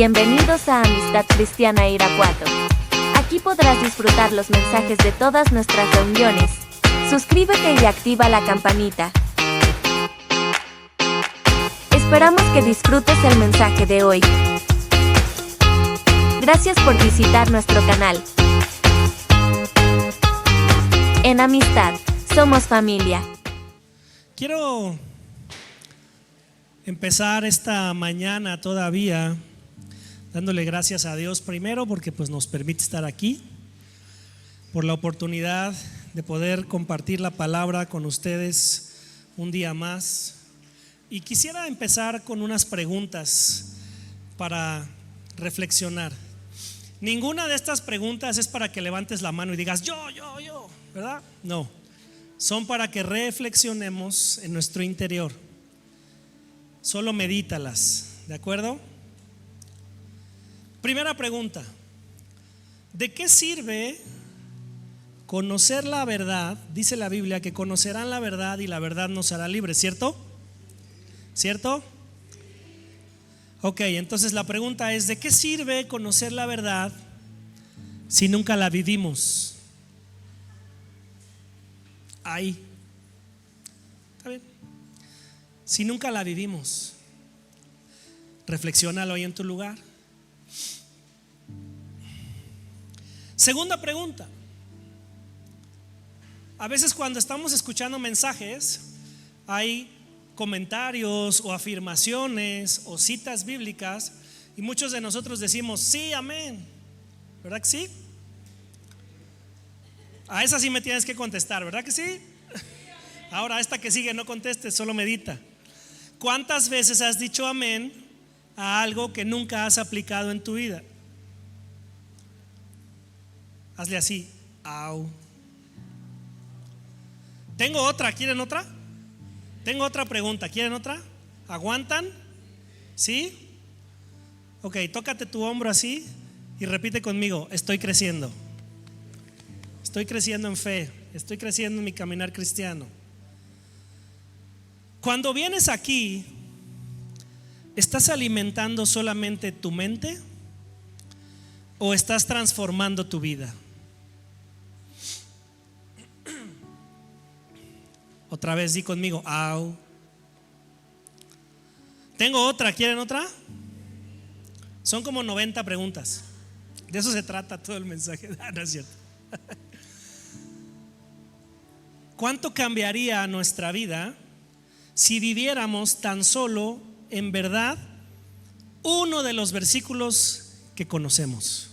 Bienvenidos a Amistad Cristiana Irapuato. Aquí podrás disfrutar los mensajes de todas nuestras reuniones. Suscríbete y activa la campanita. Esperamos que disfrutes el mensaje de hoy. Gracias por visitar nuestro canal. En Amistad, somos familia. Quiero empezar esta mañana todavía dándole gracias a Dios primero porque nos permite estar aquí, por la oportunidad de poder compartir la palabra con ustedes un día más. Y quisiera empezar con unas preguntas para reflexionar. Ninguna de estas preguntas es para que levantes la mano y digas yo, ¿verdad? No, son para que reflexionemos en nuestro interior. Solo medítalas, ¿de acuerdo? Primera pregunta: ¿de qué sirve conocer la verdad? Dice la Biblia que conocerán la verdad y la verdad nos hará libres, ¿cierto? ¿Cierto? Ok, entonces la pregunta es: ¿de qué sirve conocer la verdad si nunca la vivimos? Ahí, ¿está bien? Si nunca la vivimos, reflexiónalo ahí en tu lugar. Segunda pregunta: a veces cuando estamos escuchando mensajes hay comentarios o afirmaciones o citas bíblicas y muchos de nosotros decimos sí, amén, ¿verdad que sí? A esa sí me tienes que contestar, ¿verdad que sí? Ahora a esta que sigue no contestes, solo medita. ¿Cuántas veces has dicho amén a algo que nunca has aplicado en tu vida? Hazle así, au. Tengo otra, ¿quieren otra? Tengo otra pregunta, ¿quieren otra? ¿Aguantan? ¿Sí? Ok, tócate tu hombro así y repite conmigo: estoy creciendo. Estoy creciendo en fe, estoy creciendo en mi caminar cristiano. Cuando vienes aquí, ¿estás alimentando solamente tu mente o estás transformando tu vida? Otra vez di conmigo, au. Tengo otra, ¿quieren otra? Son como 90 preguntas. De eso se trata todo el mensaje. No es cierto. ¿Cuánto cambiaría nuestra vida si viviéramos tan solo en verdad uno de los versículos que conocemos?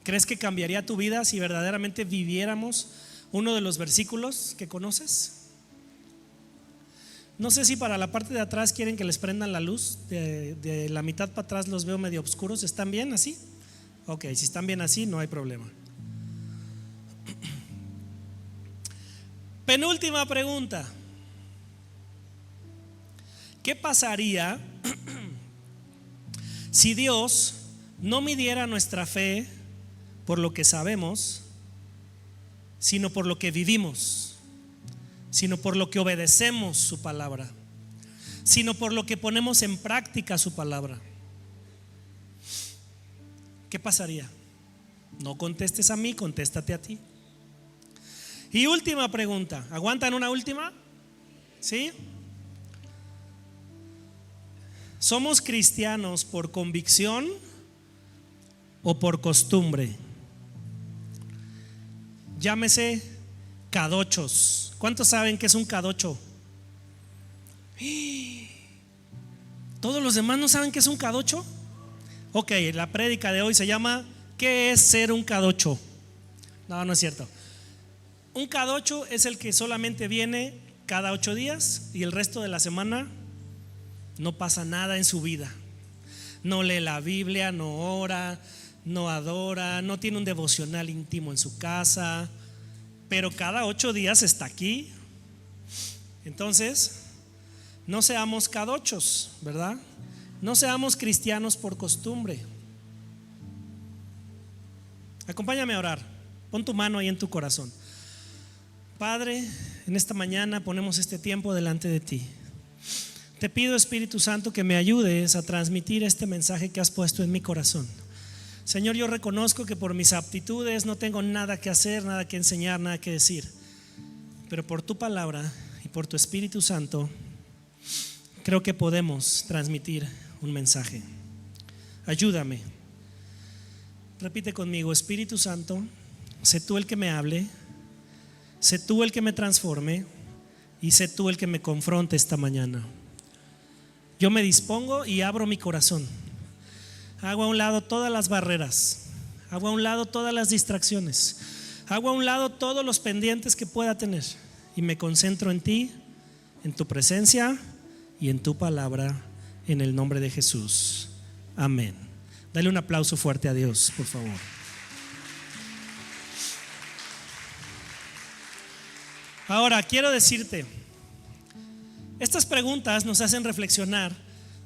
¿Crees que cambiaría tu vida si verdaderamente viviéramos uno de los versículos que conoces? No sé si para la parte de atrás quieren que les prendan la luz. De la mitad para atrás los veo medio oscuros. ¿Están bien así? Ok, si están bien así no hay problema. Penúltima pregunta: ¿qué pasaría si Dios no midiera nuestra fe por lo que sabemos, sino por lo que vivimos, sino por lo que obedecemos su palabra, sino por lo que ponemos en práctica su palabra? ¿Qué pasaría? No contestes a mí, contéstate a ti. Y última pregunta, ¿aguantan una última? ¿Sí? ¿Somos cristianos por convicción o por costumbre? Llámese cadochos. ¿Cuántos saben qué es un cadocho? ¿Todos los demás no saben qué es un cadocho? Ok, la prédica de hoy se llama ¿qué es ser un cadocho? No, no es cierto. Un cadocho es el que solamente viene cada 8 días y el resto de la semana no pasa nada en su vida. No lee la Biblia, no ora, no adora, no tiene un devocional íntimo en su casa, pero cada 8 días está aquí. Entonces, no seamos cadochos, ¿verdad? No seamos cristianos por costumbre. Acompáñame a orar. Pon tu mano ahí en tu corazón. Padre, en esta mañana ponemos este tiempo delante de ti. Te pido, Espíritu Santo, que me ayudes a transmitir este mensaje que has puesto en mi corazón. Señor, yo reconozco que por mis aptitudes no tengo nada que hacer, nada que enseñar, nada que decir, pero por tu palabra y por tu Espíritu Santo creo que podemos transmitir un mensaje. Ayúdame. Repite conmigo: Espíritu Santo, sé tú el que me hable, sé tú el que me transforme y sé tú el que me confronte esta mañana. Yo me dispongo y abro mi corazón. Hago a un lado todas las barreras, hago a un lado todas las distracciones, hago a un lado todos los pendientes que pueda tener y me concentro en ti, en tu presencia y en tu palabra, en el nombre de Jesús. Amén. Dale un aplauso fuerte a Dios, por favor. Ahora quiero decirte, estas preguntas nos hacen reflexionar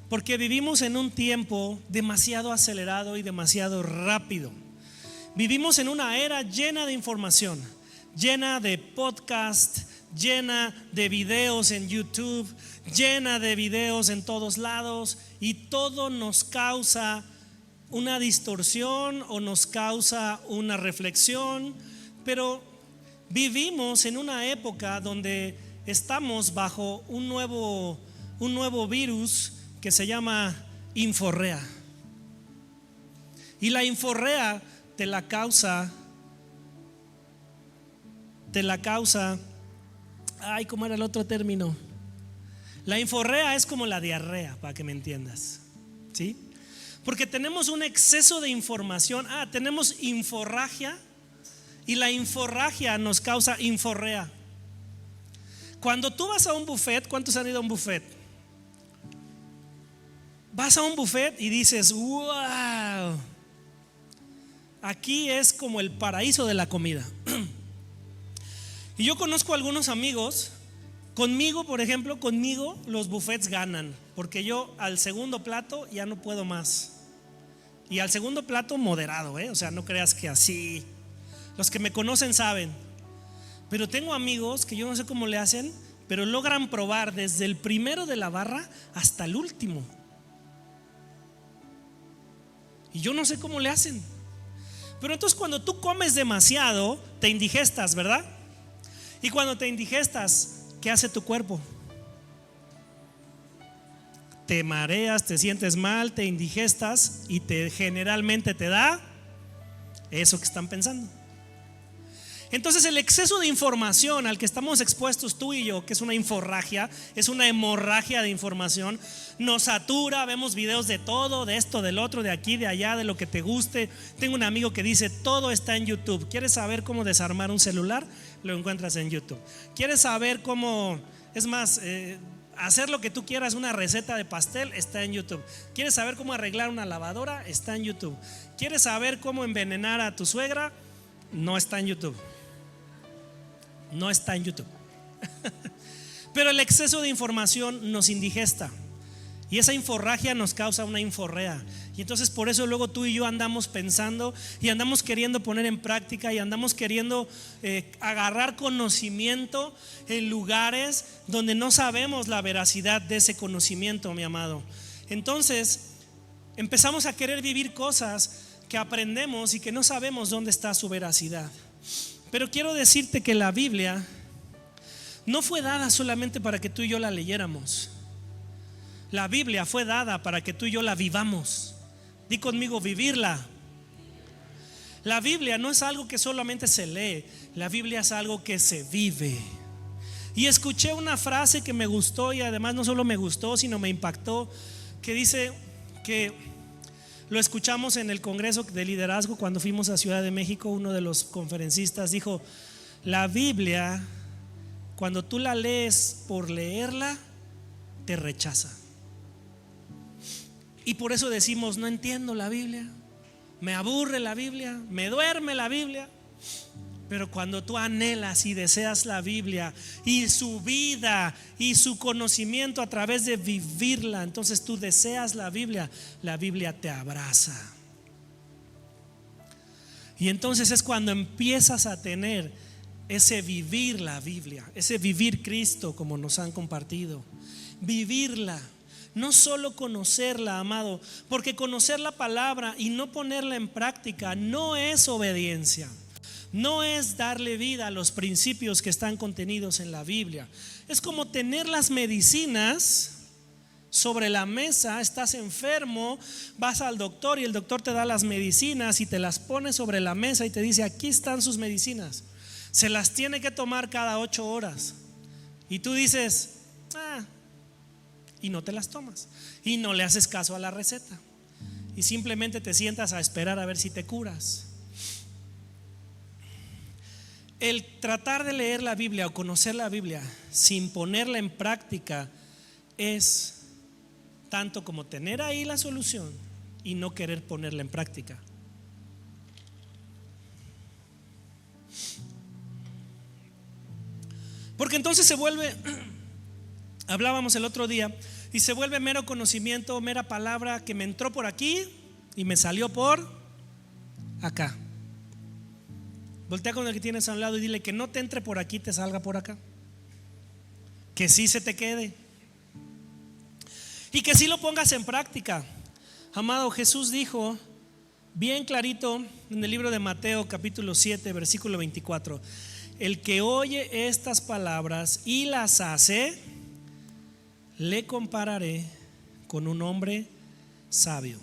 porque vivimos en un tiempo demasiado acelerado y demasiado rápido. Vivimos en una era llena de información, llena de podcast, llena de videos en YouTube, llena de videos en todos lados, y todo nos causa una distorsión o nos causa una reflexión. Pero vivimos en una época donde estamos bajo un nuevo virus que se llama inforrea. Y la inforrea te la causa, ay, ¿cómo era el otro término? La inforrea es como la diarrea, para que me entiendas, ¿sí? Porque tenemos un exceso de información. Tenemos inforragia, y la inforragia nos causa inforrea. Cuando tú vas a un buffet, ¿cuántos han ido a un buffet? Vas a un buffet y dices: wow, aquí es como el paraíso de la comida. Y yo conozco a algunos amigos. Conmigo, por ejemplo, los buffets ganan, porque yo al segundo plato ya no puedo más. Y al segundo plato moderado, o sea, no creas que así. Los que me conocen saben. Pero tengo amigos que yo no sé cómo le hacen, pero logran probar desde el primero de la barra hasta el último. Y yo no sé cómo le hacen. Pero entonces cuando tú comes demasiado, te indigestas, ¿verdad? Y cuando te indigestas, ¿qué hace tu cuerpo? Te mareas, te sientes mal, te indigestas y generalmente te da eso que están pensando. Entonces el exceso de información al que estamos expuestos tú y yo, que es una inforragia, es una hemorragia de información, nos satura. Vemos videos de todo, de esto, del otro, de aquí, de allá, de lo que te guste. Tengo un amigo que dice: todo está en YouTube. ¿Quieres saber cómo desarmar un celular? Lo encuentras en YouTube. ¿Quieres saber cómo, es más, hacer lo que tú quieras, una receta de pastel? Está en YouTube. ¿Quieres saber cómo arreglar una lavadora? Está en YouTube. ¿Quieres saber cómo envenenar a tu suegra? No está en YouTube. No está en YouTube. Pero el exceso de información nos indigesta, y esa inforragia nos causa una inforrea. Y entonces por eso luego tú y yo andamos pensando y andamos queriendo poner en práctica y andamos queriendo agarrar conocimiento en lugares donde no sabemos la veracidad de ese conocimiento, mi amado. Entonces empezamos a querer vivir cosas que aprendemos y que no sabemos dónde está su veracidad. Pero quiero decirte que la Biblia no fue dada solamente para que tú y yo la leyéramos. La Biblia fue dada para que tú y yo la vivamos. Di conmigo: vivirla. La Biblia no es algo que solamente se lee, la Biblia es algo que se vive. Y escuché una frase que me gustó, y además no solo me gustó, sino me impactó, que dice que lo escuchamos en el Congreso de Liderazgo cuando fuimos a Ciudad de México. Uno de los conferencistas dijo: la Biblia, cuando tú la lees por leerla, te rechaza. Y por eso decimos: no entiendo la Biblia, me aburre la Biblia, me duerme la Biblia. Pero cuando tú anhelas y deseas la Biblia y su vida y su conocimiento a través de vivirla, entonces tú deseas la Biblia te abraza. Y entonces es cuando empiezas a tener ese vivir la Biblia, ese vivir Cristo, como nos han compartido. Vivirla. no solo conocerla, amado, porque conocer la palabra y no ponerla en práctica no es obediencia. No es darle vida a los principios que están contenidos en la Biblia. Es como tener las medicinas sobre la mesa. Estás enfermo, vas al doctor y el doctor te da las medicinas y te las pone sobre la mesa y te dice: aquí están sus medicinas, se las tiene que tomar cada 8 horas. Y tú dices: y no te las tomas y no le haces caso a la receta y simplemente te sientas a esperar a ver si te curas. El tratar de leer la Biblia o conocer la Biblia sin ponerla en práctica es tanto como tener ahí la solución y no querer ponerla en práctica. Porque entonces se vuelve, hablábamos el otro día, y se vuelve mero conocimiento, mera palabra que me entró por aquí y me salió por acá. Voltea con el que tienes a un lado y dile que no te entre por aquí, te salga por acá. Que sí se te quede y que sí lo pongas en práctica. Amado, Jesús dijo bien clarito en el libro de Mateo capítulo 7 versículo 24: el que oye estas palabras y las hace, le compararé con un hombre sabio.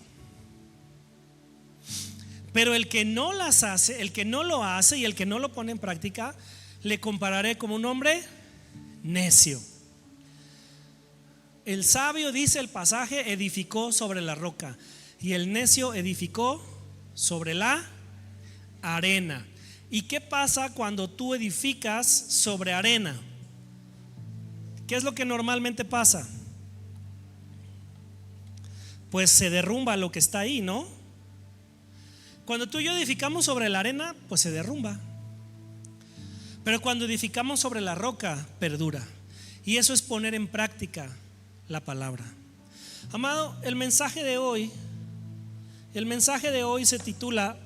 Pero el que no las hace, el que no lo hace y el que no lo pone en práctica, le compararé como un hombre necio. El sabio, dice el pasaje, edificó sobre la roca, y el necio edificó sobre la arena. ¿Y qué pasa cuando tú edificas sobre arena? ¿Qué es lo que normalmente pasa? Pues se derrumba lo que está ahí, ¿no? Cuando tú y yo edificamos sobre la arena, pues se derrumba. Pero cuando edificamos sobre la roca, perdura. Y eso es poner en práctica la palabra. Amado, el mensaje de hoy se titula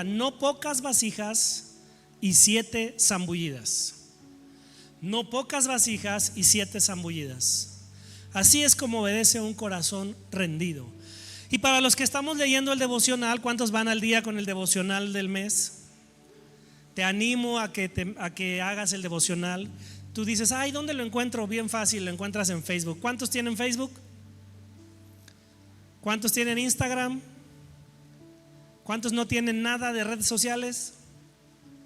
No pocas vasijas y 7 zambullidas. No pocas vasijas y 7 zambullidas. Así es como obedece un corazón rendido. Y para los que estamos leyendo el devocional, ¿cuántos van al día con el devocional del mes? Te animo a que hagas el devocional. Tú dices: ay, ¿dónde lo encuentro? Bien fácil, lo encuentras en Facebook. ¿Cuántos tienen Facebook? ¿Cuántos tienen Instagram? ¿Cuántos no tienen nada de redes sociales?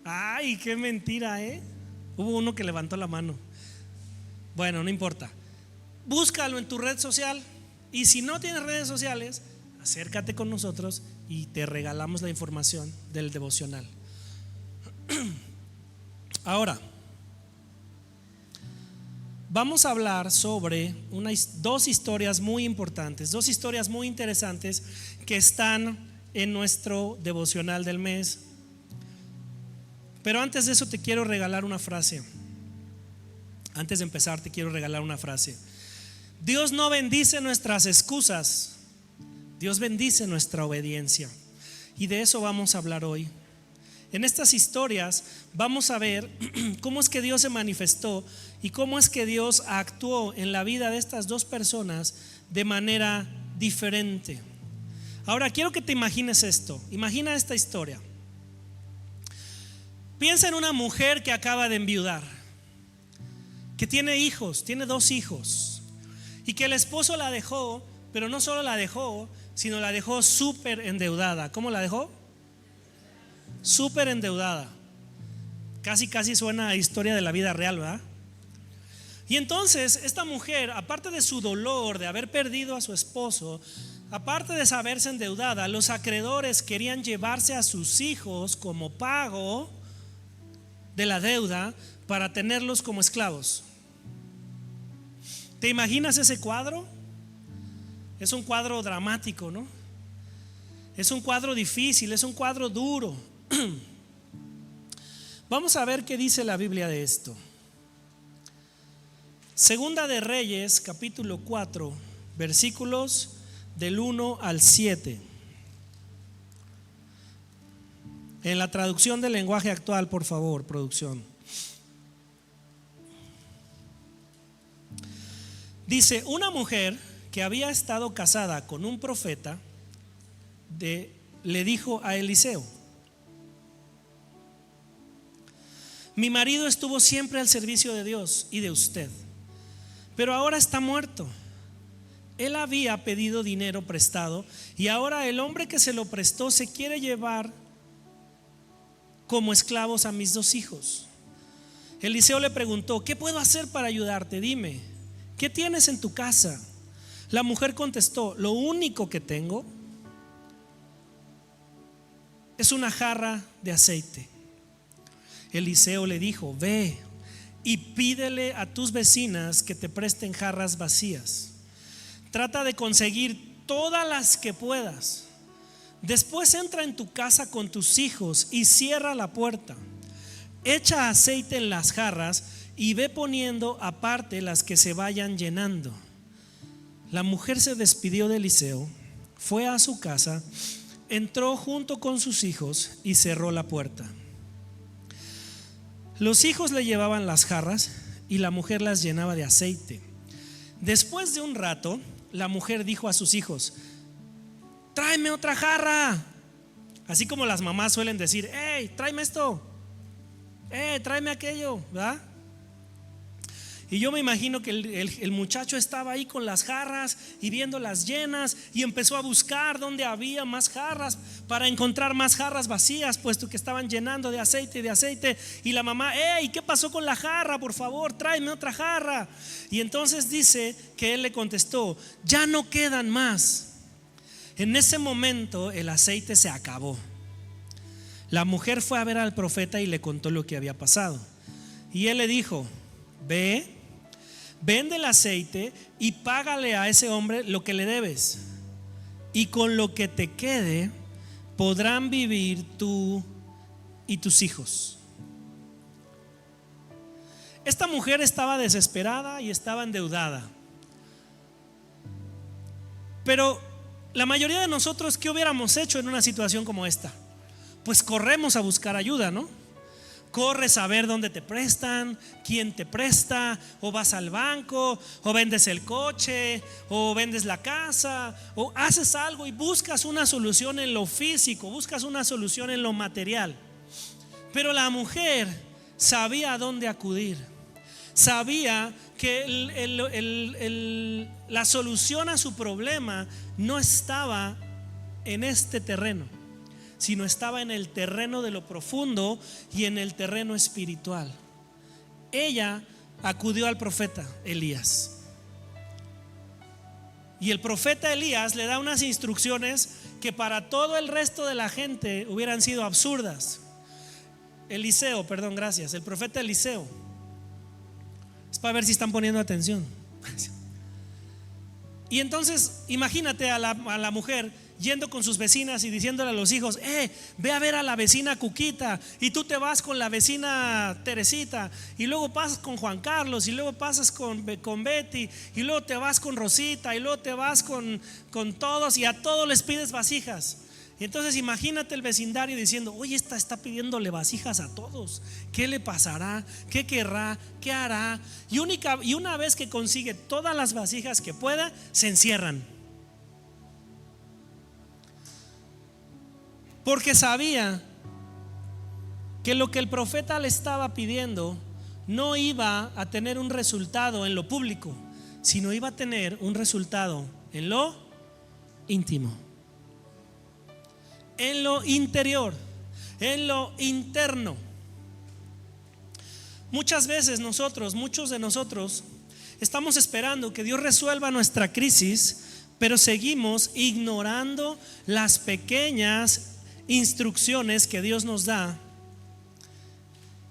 Ay, qué mentira, ¿eh? Hubo uno que levantó la mano. Bueno, no importa. Búscalo en tu red social. Y si no tienes redes sociales, acércate con nosotros y te regalamos la información del devocional. Ahora vamos a hablar sobre dos historias muy importantes, 2 historias muy interesantes que están en nuestro devocional del mes. Pero antes de eso te quiero regalar una frase. Antes de empezar te quiero regalar una frase. Dios no bendice nuestras excusas, Dios bendice nuestra obediencia. Y de eso vamos a hablar hoy. En estas historias vamos a ver cómo es que Dios se manifestó y cómo es que Dios actuó en la vida de estas 2 personas de manera diferente. Ahora quiero que te imagines esto. Imagina esta historia. Piensa en una mujer que acaba de enviudar, que tiene hijos, tiene 2 hijos, y que el esposo la dejó, pero no solo la dejó, sino la dejó súper endeudada. ¿Cómo la dejó? Súper endeudada. Casi suena a historia de la vida real, ¿verdad? Y entonces esta mujer, aparte de su dolor de haber perdido a su esposo, aparte de saberse endeudada, los acreedores querían llevarse a sus hijos como pago de la deuda para tenerlos como esclavos. ¿Te imaginas ese cuadro? Es un cuadro dramático, ¿no? Es un cuadro difícil, es un cuadro duro. Vamos a ver qué dice la Biblia de esto. Segunda de Reyes, capítulo 4, versículos del 1 al 7. En la traducción del lenguaje actual, por favor, producción. Dice, una mujer que había estado casada con un profeta le dijo a Eliseo: mi marido estuvo siempre al servicio de Dios y de usted, pero ahora está muerto. Él había pedido dinero prestado y ahora el hombre que se lo prestó se quiere llevar como esclavos a mis 2 hijos. Eliseo le preguntó: ¿qué puedo hacer para ayudarte? Dime, ¿qué tienes en tu casa? La mujer contestó: lo único que tengo es una jarra de aceite. Eliseo le dijo: ve y pídele a tus vecinas que te presten jarras vacías. Trata de conseguir todas las que puedas. Después entra en tu casa con tus hijos y cierra la puerta. Echa aceite en las jarras y ve poniendo aparte las que se vayan llenando. La mujer se despidió de Eliseo, fue a su casa, entró junto con sus hijos y cerró la puerta. Los hijos le llevaban las jarras y la mujer las llenaba de aceite. Después de un rato, la mujer dijo a sus hijos: tráeme otra jarra. Así como las mamás suelen decir: hey, tráeme esto, tráeme aquello, ¿verdad? Y yo me imagino que el muchacho estaba ahí con las jarras y viéndolas llenas, y empezó a buscar donde había más jarras para encontrar más jarras vacías, puesto que estaban llenando de aceite. Y la mamá: hey, ¿qué pasó con la jarra? Por favor, tráeme otra jarra. Y entonces dice que él le contestó: ya no quedan más. En ese momento el aceite se acabó. La mujer fue a ver al profeta y le contó lo que había pasado. Y él le dijo: ve, vende el aceite y págale a ese hombre lo que le debes, y con lo que te quede podrán vivir tú y tus hijos. Esta mujer estaba desesperada y estaba endeudada. Pero la mayoría de nosotros, ¿qué hubiéramos hecho en una situación como esta? Pues corremos a buscar ayuda, ¿no? Corres a ver dónde te prestan, quién te presta, o vas al banco, o vendes el coche, o vendes la casa, o haces algo y buscas una solución en lo físico, buscas una solución en lo material. Pero la mujer sabía a dónde acudir, sabía que la solución a su problema no estaba en este terreno, sino estaba en el terreno de lo profundo y en el terreno espiritual. Ella acudió al profeta Elías, y el profeta Elías le da unas instrucciones que para todo el resto de la gente hubieran sido absurdas. El profeta Eliseo, es para ver si están poniendo atención. Y entonces imagínate a la mujer yendo con sus vecinas y diciéndole a los hijos: ve a ver a la vecina Cuquita, y tú te vas con la vecina Teresita, y luego pasas con Juan Carlos, y luego pasas con Betty, y luego te vas con Rosita, y luego te vas con todos, y a todos les pides vasijas. Y entonces imagínate el vecindario diciendo: oye, esta está pidiéndole vasijas a todos, ¿qué le pasará? ¿Qué querrá? ¿Qué hará? Y una vez que consigue todas las vasijas que pueda, se encierran, porque sabía que lo que el profeta le estaba pidiendo no iba a tener un resultado en lo público, sino iba a tener un resultado en lo íntimo, en lo interior, en lo interno. Muchas veces muchos de nosotros estamos esperando que Dios resuelva nuestra crisis, pero seguimos ignorando las pequeñas instrucciones que Dios nos da,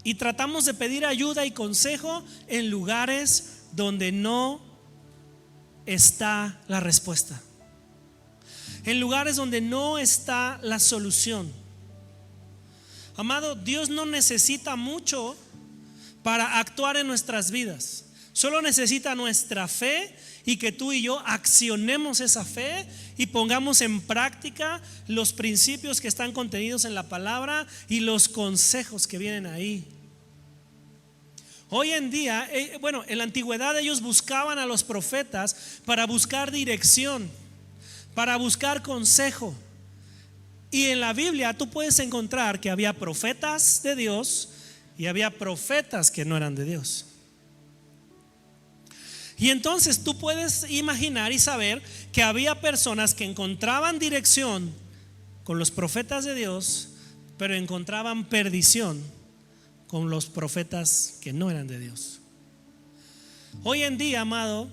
y tratamos de pedir ayuda y consejo en lugares donde no está la respuesta, en lugares donde no está la solución. Amado, Dios no necesita mucho para actuar en nuestras vidas. Solo necesita nuestra fe, y que tú y yo accionemos esa fe y pongamos en práctica los principios que están contenidos en la palabra y los consejos que vienen ahí. Hoy en día, en la antigüedad ellos buscaban a los profetas para buscar dirección, para buscar consejo. Y en la Biblia tú puedes encontrar que había profetas de Dios y había profetas que no eran de Dios. Y entonces tú puedes imaginar y saber que había personas que encontraban dirección con los profetas de Dios, pero encontraban perdición con los profetas que no eran de Dios. Hoy en día, amado,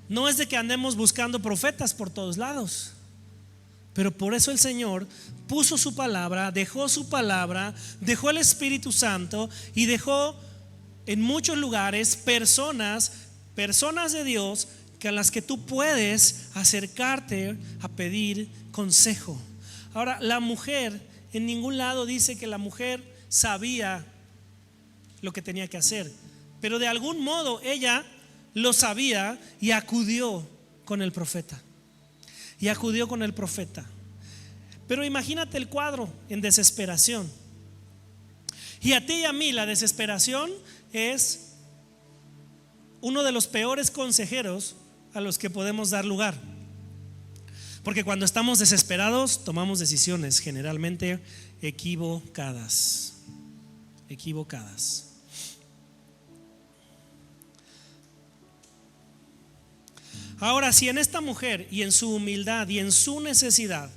no es de que andemos buscando profetas por todos lados, pero por eso el Señor puso su palabra, dejó el Espíritu Santo y dejó en muchos lugares personas de Dios a las que tú puedes acercarte a pedir consejo. Ahora, la mujer, en ningún lado dice que la mujer sabía lo que tenía que hacer, pero de algún modo ella lo sabía y acudió con el profeta. Pero imagínate el cuadro en desesperación. Y a ti y a mí la desesperación es uno de los peores consejeros a los que podemos dar lugar, porque cuando estamos desesperados tomamos decisiones generalmente equivocadas. Ahora, si en esta mujer y en su humildad y en su necesidad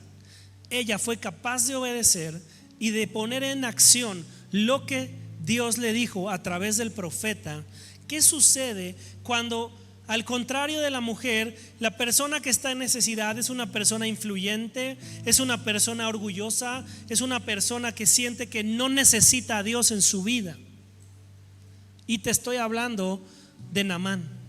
ella fue capaz de obedecer y de poner en acción lo que Dios le dijo a través del profeta, ¿qué sucede cuando, al contrario de la mujer, la persona que está en necesidad es una persona influyente, es una persona orgullosa, es una persona que siente que no necesita a Dios en su vida? Y te estoy hablando de Naamán.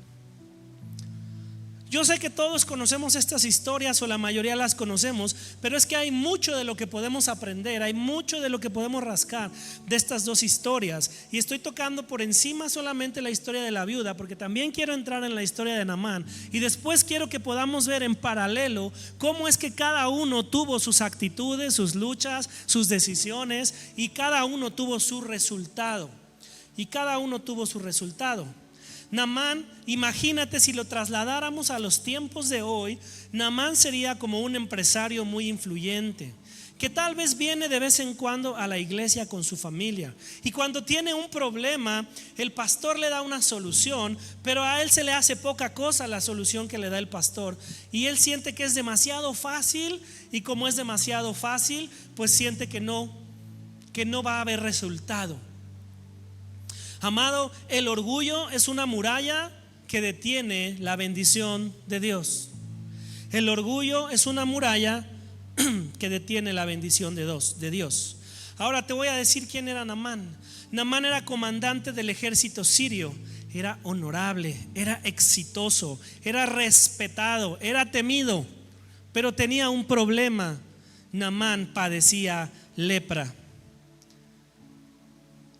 Yo sé que todos conocemos estas historias, o la mayoría las conocemos, pero es que hay mucho de lo que podemos aprender, hay mucho de lo que podemos rascar de estas dos historias. Y estoy tocando por encima solamente la historia de la viuda, porque también quiero entrar en la historia de Naamán. Y después quiero que podamos ver en paralelo cómo es que cada uno tuvo sus actitudes, sus luchas, sus decisiones, y cada uno tuvo su resultado. Naamán, imagínate si lo trasladáramos a los tiempos de hoy. Naamán sería como un empresario muy influyente, que tal vez viene de vez en cuando a la iglesia con su familia, y cuando tiene un problema el pastor le da una solución, pero a él se le hace poca cosa la solución que le da el pastor, y él siente que es demasiado fácil, y como es demasiado fácil, pues siente que no va a haber resultado. Amado, el orgullo es una muralla que detiene la bendición de Dios. El orgullo es una muralla que detiene la bendición de Dios. Ahora te voy a decir quién era Naamán. Naamán era comandante del ejército sirio. Era honorable, era exitoso, era respetado, era temido, pero tenía un problema. Naamán padecía lepra.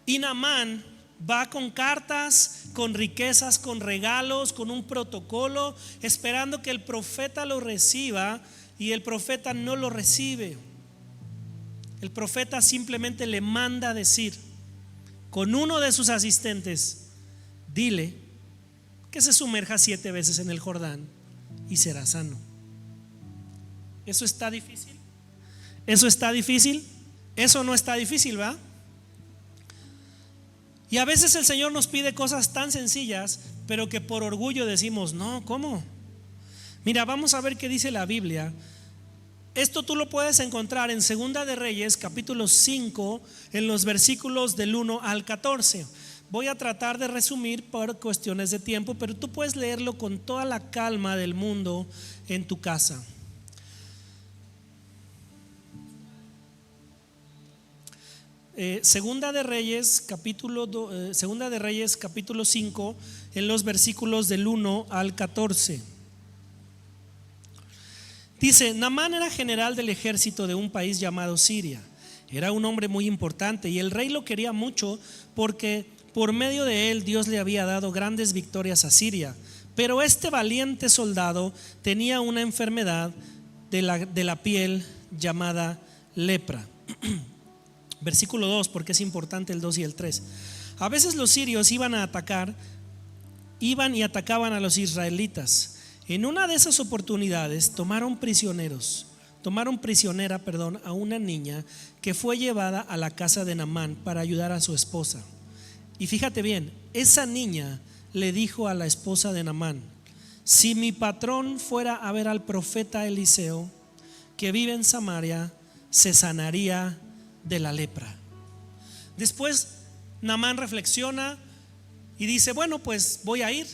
Y Naamán va con cartas, con riquezas, con regalos, con un protocolo, esperando que el profeta lo reciba, y el profeta no lo recibe. El profeta simplemente le manda decir con uno de sus asistentes: dile que se sumerja 7 veces en el Jordán y será sano. ¿Eso está difícil? ¿Eso está difícil? Eso no está difícil, ¿va? Y a veces el Señor nos pide cosas tan sencillas, pero que por orgullo decimos: no, ¿cómo? Mira, vamos a ver qué dice la Biblia. Esto tú lo puedes encontrar en Segunda de Reyes, capítulo 5, en los versículos del 1 al 14. Voy a tratar de resumir por cuestiones de tiempo, pero tú puedes leerlo con toda la calma del mundo en tu casa. Segunda de Reyes capítulo 5, en los versículos del 1 al 14. Dice: Naamán era general del ejército de un país llamado Siria. Era un hombre muy importante, y el rey lo quería mucho porque por medio de él Dios le había dado grandes victorias a Siria. Pero este valiente soldado tenía una enfermedad de la piel llamada lepra. Versículo 2, porque es importante el 2 y el 3. A veces los sirios iban y atacaban a los israelitas. En una de esas oportunidades tomaron prisionera, a una niña que fue llevada a la casa de Naamán para ayudar a su esposa. Y fíjate bien, esa niña le dijo a la esposa de Naamán: si mi patrón fuera a ver al profeta Eliseo, que vive en Samaria, se sanaría de la lepra. Después Naamán reflexiona y dice: bueno, pues voy a ir,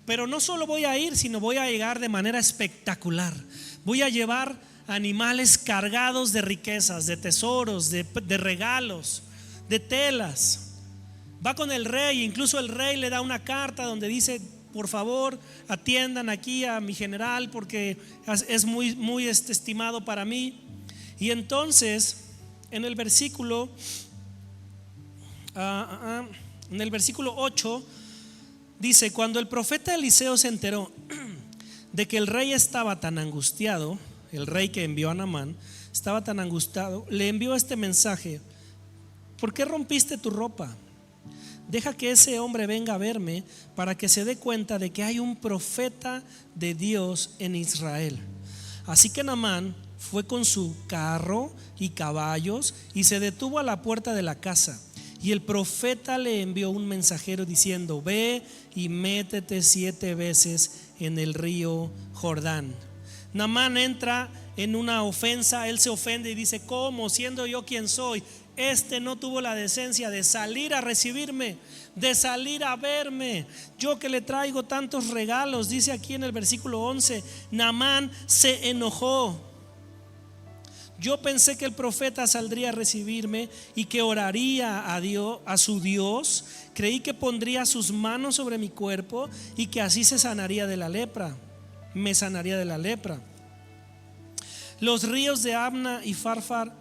pero no solo voy a ir, sino voy a llegar de manera espectacular. Voy a llevar animales cargados de riquezas, de tesoros, de regalos, de telas. Va con el rey, incluso el rey le da una carta donde dice: por favor, atiendan aquí a mi general porque es muy estimado para mí. Y entonces en el versículo 8 dice: cuando el profeta Eliseo se enteró de que el rey estaba tan angustiado, el rey que envió a Naamán estaba tan angustiado, le envió este mensaje: ¿por qué rompiste tu ropa? Deja que ese hombre venga a verme para que se dé cuenta de que hay un profeta de Dios en Israel. Así que Naamán fue con su carro y caballos y se detuvo a la puerta de la casa. Y el profeta le envió un mensajero diciendo: ve y métete 7 veces en el río Jordán. Naamán entra en una ofensa, él se ofende y dice: ¿cómo? Siendo yo quien soy, este no tuvo la decencia de salir a recibirme, de salir a verme, yo que le traigo tantos regalos. Dice aquí en el versículo 11: Naamán se enojó. Yo pensé que el profeta saldría a recibirme y que oraría a Dios, a su Dios. Creí que pondría sus manos sobre mi cuerpo y que así se sanaría de la lepra, me sanaría de la lepra. Los ríos de Abna y Farfar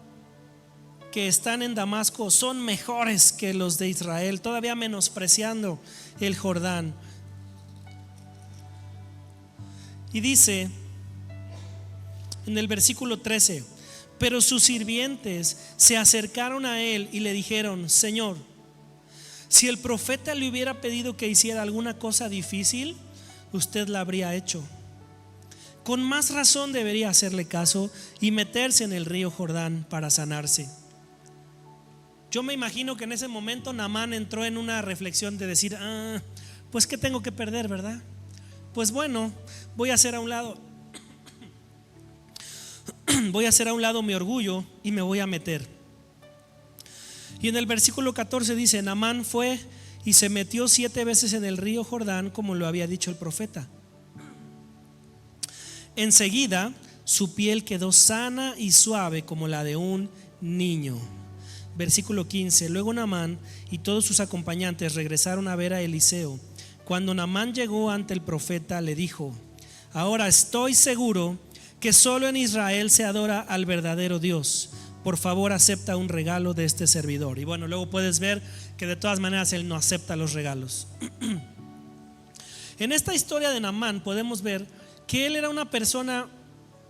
que están en Damasco son mejores que los de Israel, todavía menospreciando el Jordán. Y dice en el versículo 13: pero sus sirvientes se acercaron a él y le dijeron: Señor, si el profeta le hubiera pedido que hiciera alguna cosa difícil, usted la habría hecho. Con más razón debería hacerle caso y meterse en el río Jordán para sanarse. Yo me imagino que en ese momento Naamán entró en una reflexión de decir: pues ¿qué tengo que perder, verdad? Pues bueno, voy a hacer a un lado mi orgullo y me voy a meter. Y en el versículo 14 dice: Naamán fue y se metió 7 veces en el río Jordán, como lo había dicho el profeta. Enseguida su piel quedó sana y suave como la de un niño. Versículo 15: luego Naamán y todos sus acompañantes regresaron a ver a Eliseo. Cuando Naamán llegó ante el profeta, le dijo: ahora estoy seguro que solo en Israel se adora al verdadero Dios. Por favor, acepta un regalo de este servidor. Y bueno, luego puedes ver que de todas maneras él no acepta los regalos. En esta historia de Naamán podemos ver que él era una persona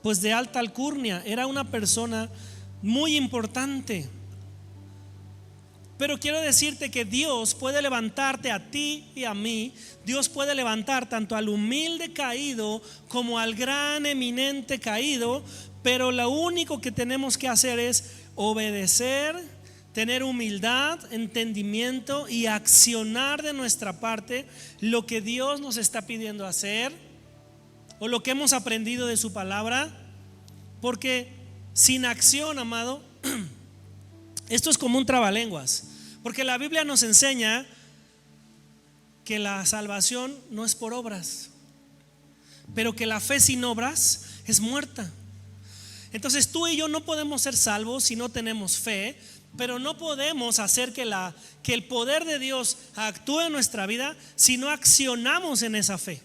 pues de alta alcurnia, era una persona muy importante. Pero quiero decirte que Dios puede levantarte a ti y a mí. Dios puede levantar tanto al humilde caído como al gran eminente caído. Pero lo único que tenemos que hacer es obedecer, tener humildad, entendimiento y accionar de nuestra parte lo que Dios nos está pidiendo hacer o lo que hemos aprendido de su palabra. Porque sin acción, amado, esto es como un trabalenguas. Porque la Biblia nos enseña que la salvación no es por obras, pero que la fe sin obras es muerta. Entonces tú y yo no podemos ser salvos si no tenemos fe, pero no podemos hacer que el poder de Dios actúe en nuestra vida si no accionamos en esa fe.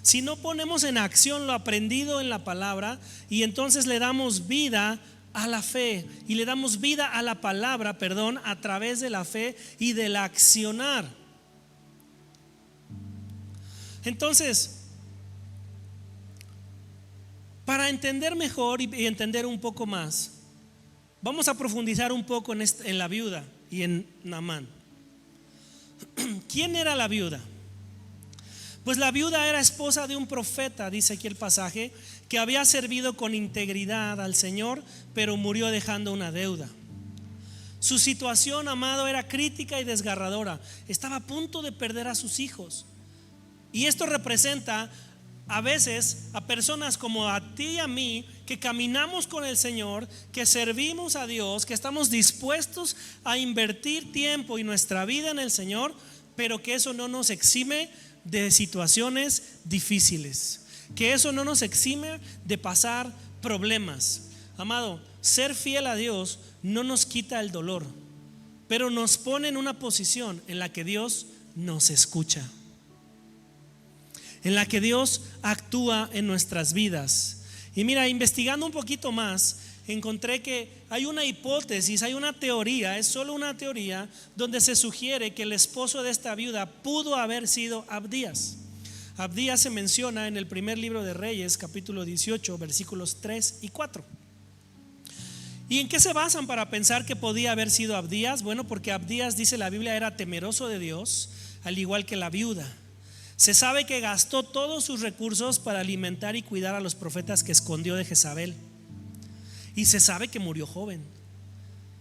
Si no ponemos en acción lo aprendido en la palabra y entonces le damos vida a la fe y le damos vida a la palabra, a través de la fe y del accionar. Entonces, para entender mejor y entender un poco más, vamos a profundizar un poco en la viuda y en Naamán. ¿Quién era la viuda? Pues la viuda era esposa de un profeta, dice aquí el pasaje, que había servido con integridad al Señor, pero murió dejando una deuda. Su situación, amado, era crítica y desgarradora. Estaba a punto de perder a sus hijos. Y esto representa a veces a personas como a ti y a mí, que caminamos con el Señor, que servimos a Dios, que estamos dispuestos a invertir tiempo y nuestra vida en el Señor, pero que eso no nos exime de situaciones difíciles, que eso no nos exime de pasar problemas. Amado, ser fiel a Dios no nos quita el dolor, pero nos pone en una posición en la que Dios nos escucha, en la que Dios actúa en nuestras vidas. Y mira, investigando un poquito más, encontré que hay una hipótesis, hay una teoría, es solo una teoría, donde se sugiere que el esposo de esta viuda pudo haber sido Abdías. Abdías se menciona en el primer libro de Reyes, capítulo 18, versículos 3 y 4. ¿Y en qué se basan para pensar que podía haber sido Abdías? Bueno, porque Abdías, dice la Biblia, era temeroso de Dios, al igual que la viuda. Se sabe que gastó todos sus recursos para alimentar y cuidar a los profetas que escondió de Jezabel. Y se sabe que murió joven,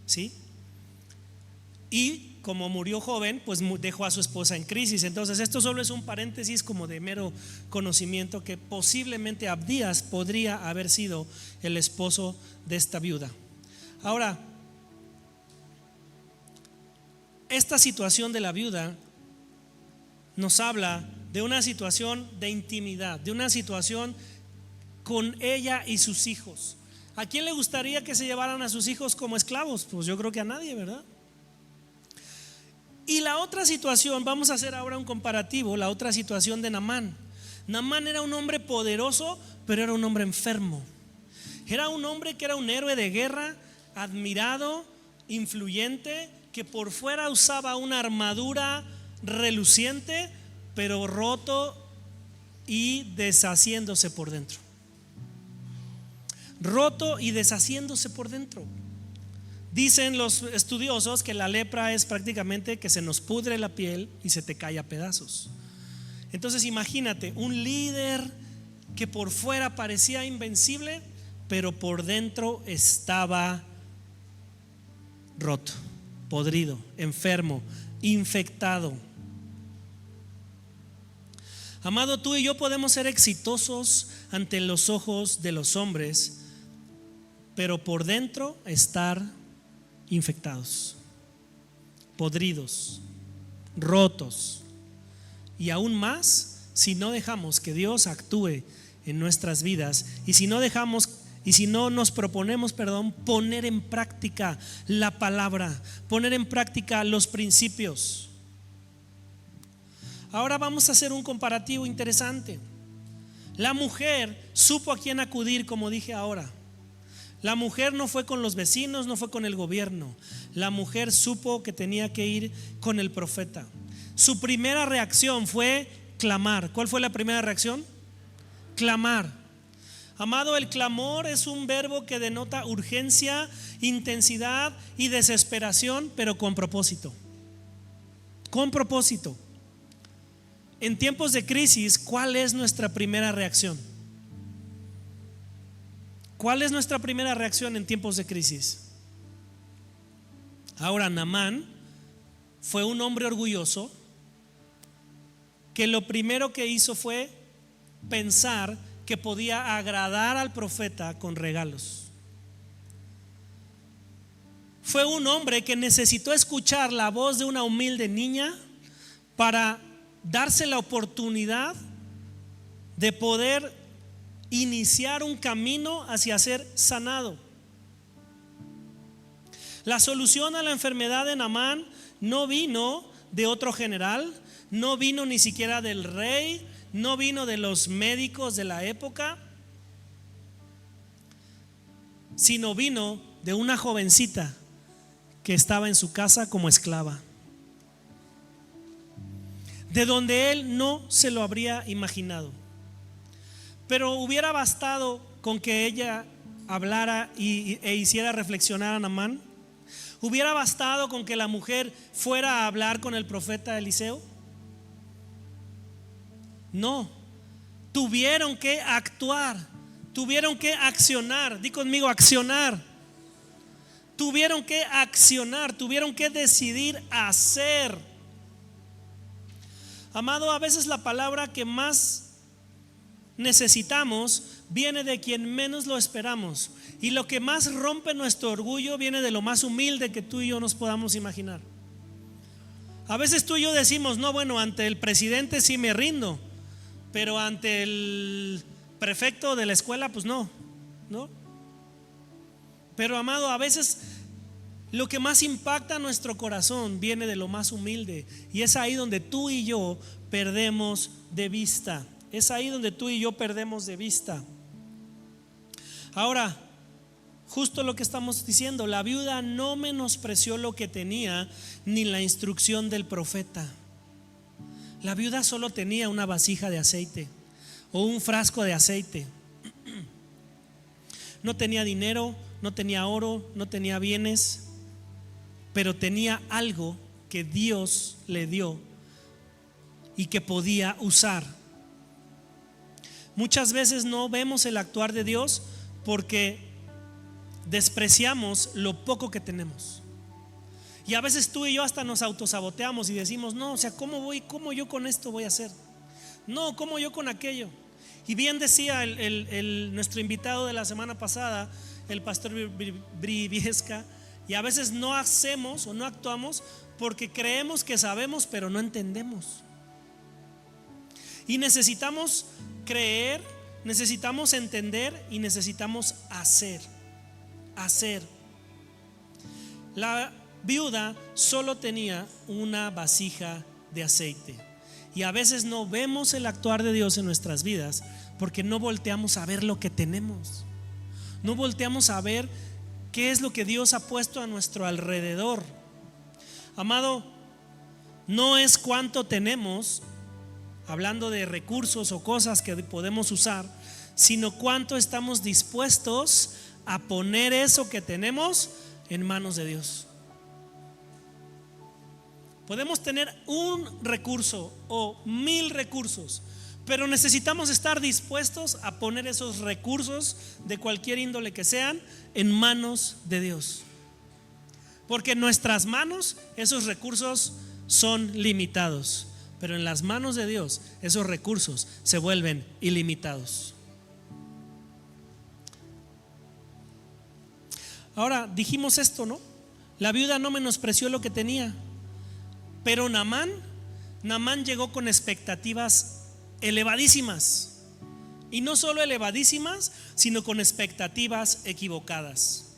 ¿sí? Y como murió joven, pues dejó a su esposa en crisis. Entonces esto solo es un paréntesis como de mero conocimiento, que posiblemente Abdías podría haber sido el esposo de esta viuda. Ahora, esta situación de la viuda nos habla de una situación de intimidad, de una situación con ella y sus hijos. ¿A quién le gustaría que se llevaran a sus hijos como esclavos? Pues yo creo que a nadie, ¿verdad? Y la otra situación, vamos a hacer ahora un comparativo, la otra situación de Naamán. Naamán era un hombre poderoso, pero era un hombre enfermo. Era un hombre que era un héroe de guerra, admirado, influyente, que por fuera usaba una armadura reluciente, pero roto y deshaciéndose por dentro. Roto y deshaciéndose por dentro. Dicen los estudiosos que la lepra es prácticamente que se nos pudre la piel y se te cae a pedazos. Entonces imagínate un líder que por fuera parecía invencible, pero por dentro estaba roto, podrido, enfermo, infectado. Amado, tú y yo podemos ser exitosos ante los ojos de los hombres, pero por dentro estar infectados, podridos, rotos. Y aún más si no dejamos que Dios actúe en nuestras vidas, y si no nos proponemos, poner en práctica la palabra, poner en práctica los principios. Ahora vamos a hacer un comparativo interesante. La mujer supo a quién acudir, como dije ahora. La mujer no fue con los vecinos, no fue con el gobierno. La mujer supo que tenía que ir con el profeta. Su primera reacción fue clamar. ¿Cuál fue la primera reacción? Clamar. Amado, el clamor es un verbo que denota urgencia, intensidad y desesperación, pero con propósito. Con propósito. En tiempos de crisis, ¿cuál es nuestra primera reacción? ¿Cuál es nuestra primera reacción en tiempos de crisis? Ahora, Naamán fue un hombre orgulloso que lo primero que hizo fue pensar que podía agradar al profeta con regalos. Fue un hombre que necesitó escuchar la voz de una humilde niña para darse la oportunidad de poder iniciar un camino hacia ser sanado. La solución a la enfermedad de Naamán no vino de otro general, no vino ni siquiera del rey, no vino de los médicos de la época, sino vino de una jovencita que estaba en su casa como esclava, de donde él no se lo habría imaginado. Pero hubiera bastado con que ella hablara e hiciera reflexionar a Naamán. ¿Hubiera bastado con que la mujer fuera a hablar con el profeta Eliseo? No, tuvieron que actuar, tuvieron que accionar. Di conmigo, accionar. Tuvieron que accionar, tuvieron que decidir hacer. Amado, a veces la palabra que más necesitamos viene de quien menos lo esperamos, y lo que más rompe nuestro orgullo viene de lo más humilde que tú y yo nos podamos imaginar. A veces tú y yo decimos: no, bueno, ante el presidente sí me rindo, pero ante el prefecto de la escuela pues no. Pero amado, a veces lo que más impacta nuestro corazón viene de lo más humilde, y es ahí donde tú y yo perdemos de vista. Es ahí donde tú y yo perdemos de vista. Ahora, justo lo que estamos diciendo, la viuda no menospreció lo que tenía ni la instrucción del profeta. La viuda solo tenía una vasija de aceite o un frasco de aceite. No tenía dinero, no tenía oro, no tenía bienes, pero tenía algo que Dios le dio y que podía usar. Muchas veces no vemos el actuar de Dios porque despreciamos lo poco que tenemos. Y a veces tú y yo hasta nos autosaboteamos y decimos: no, o sea, ¿cómo yo con esto voy a hacer? No, ¿cómo yo con aquello? Y bien decía nuestro invitado de la semana pasada, el pastor Briviesca, y a veces no hacemos o no actuamos porque creemos que sabemos, pero no entendemos. Y necesitamos creer, necesitamos entender y necesitamos hacer. La viuda solo tenía una vasija de aceite, y a veces no vemos el actuar de Dios en nuestras vidas porque no volteamos a ver lo que tenemos, no volteamos a ver qué es lo que Dios ha puesto a nuestro alrededor. Amado, no es cuánto tenemos, hablando de recursos o cosas que podemos usar, sino cuánto estamos dispuestos a poner eso que tenemos en manos de Dios. Podemos tener un recurso o 1000 recursos, pero necesitamos estar dispuestos a poner esos recursos de cualquier índole que sean en manos de Dios, porque en nuestras manos esos recursos son limitados, pero en las manos de Dios esos recursos se vuelven ilimitados. Ahora, dijimos esto, ¿no? La viuda no menospreció lo que tenía, pero Naamán llegó con expectativas elevadísimas, y no solo elevadísimas, sino con expectativas equivocadas.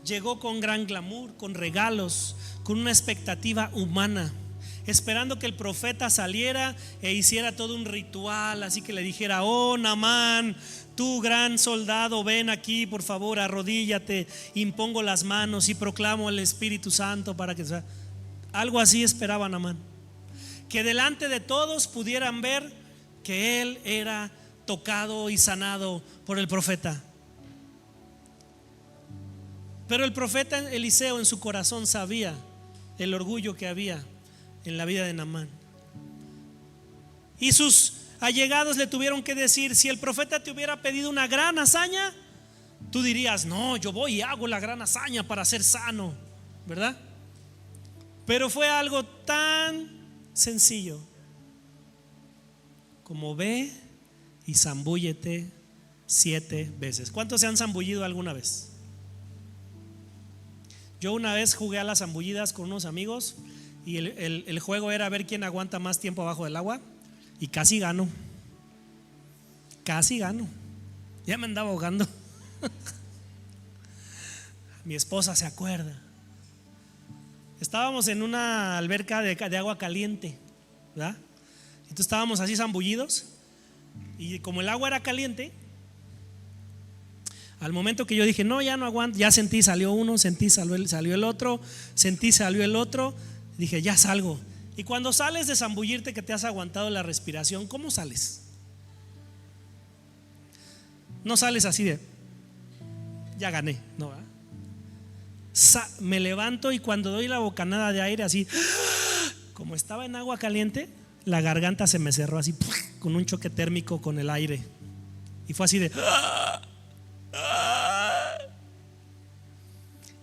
Llegó con gran glamour, con regalos, con una expectativa humana, esperando que el profeta saliera e hiciera todo un ritual, así que le dijera: oh Naamán, tú gran soldado, ven aquí, por favor, arrodíllate, impongo las manos y proclamo el Espíritu Santo para que sea. Algo así esperaba Naamán, que delante de todos pudieran ver que él era tocado y sanado por el profeta. Pero el profeta Eliseo en su corazón sabía el orgullo que había en la vida de Naamán, y sus allegados le tuvieron que decir: si el profeta te hubiera pedido una gran hazaña, tú dirías: no, yo voy y hago la gran hazaña para ser sano, ¿verdad? Pero fue algo tan sencillo como: ve y zambúllete 7 veces. ¿Cuántos se han zambullido alguna vez? Yo una vez jugué a las zambullidas con unos amigos, y el juego era ver quién aguanta más tiempo abajo del agua, y casi gano. Ya me andaba ahogando. Mi esposa se acuerda. Estábamos en una alberca de agua caliente, ¿verdad? Entonces estábamos así zambullidos, y como el agua era caliente, al momento que yo dije: no, ya no aguanto, ya sentí, salió uno, sentí, salió el otro, sentí, salió el otro, dije: ya salgo. Y cuando sales de zambullirte, que te has aguantado la respiración, ¿cómo sales? No sales así de: ya gané, no, ¿verdad? me levanto y cuando doy la bocanada de aire así, como estaba en agua caliente, la garganta se me cerró así con un choque térmico con el aire. Y fue así de